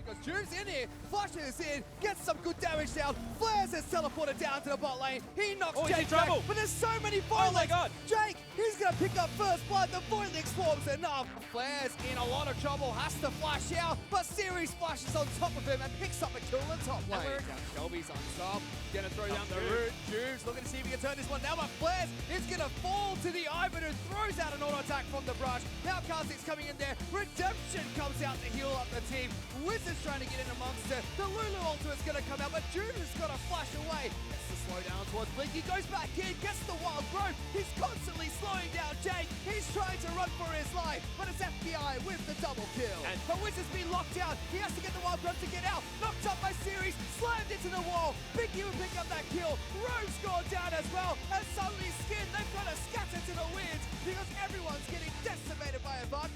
Because Juve's in here, flashes in, gets some good damage down, flares his teleporter down to the bot lane, he knocks Jake back, but there's so many Voidlings! Oh my god! Jake, he's gonna pick up first blood, the Voidling swarms enough! Flares in a lot of trouble, has to flash out, but Series flashes on top of him and picks up a kill in the top lane. Down Shelby's on top, gonna throw down the root, Juve's looking to see if he can turn this one down, but Flares is gonna fall to the Ivern who throws out an auto attack from the brush. Now Kha'Zix's coming in there, Redemption comes out to heal up the team, Wizard's trying to get in amongst it. The Lulu ultimate's going to come out, but Juve has got to flash away. Gets the slow down towards Blink. He goes back in, gets the wild growth. He's constantly slowing down Jake. He's trying to run for his life, but it's FBI with the double kill. But Wizard's been locked out. He has to get the wild growth to get out. Knocked up by Series, slammed into the wall. Big U will pick up that kill. Rogue's gone down as well. And suddenly Skin, they've got to scatter to the winds because everyone's getting decimated by Avant.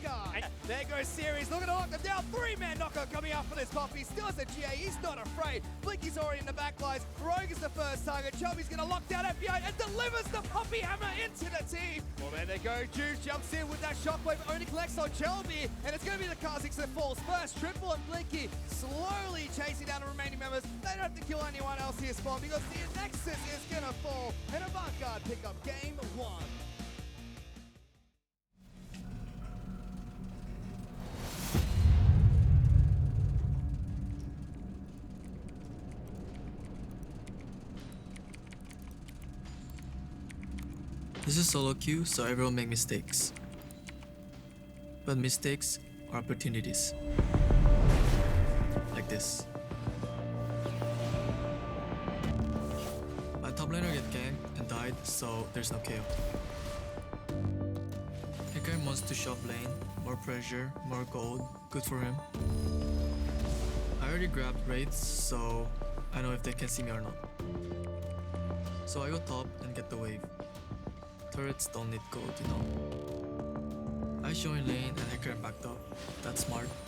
There goes Series, looking to lock them down. 3-man knocker coming out for this Poppy. Still has a GA, he's not afraid. Blinky's already in the back lines. Rogue is the first target. Chubby's going to lock down FBI and delivers the Poppy hammer into the team. Well, there they go. Juice jumps in with that shockwave, only collects on Shelby. And it's going to be the Kha'Zix that falls first. Triple and Blinky slowly chasing down the remaining members. They don't have to kill anyone else here, Spawn, because the Nexus is going to fall. And Avant pick up game 1. This is solo queue, so everyone make mistakes. But mistakes are opportunities. Like this. My top laner get ganked and died, so there's no KO. Hikarim wants to shove lane, more pressure, more gold, good for him. I already grabbed raids, so I know if they can see me or not. So I go top and get the wave. Turrets don't need gold, you know. I join lane and Hikarim backed up. That's smart.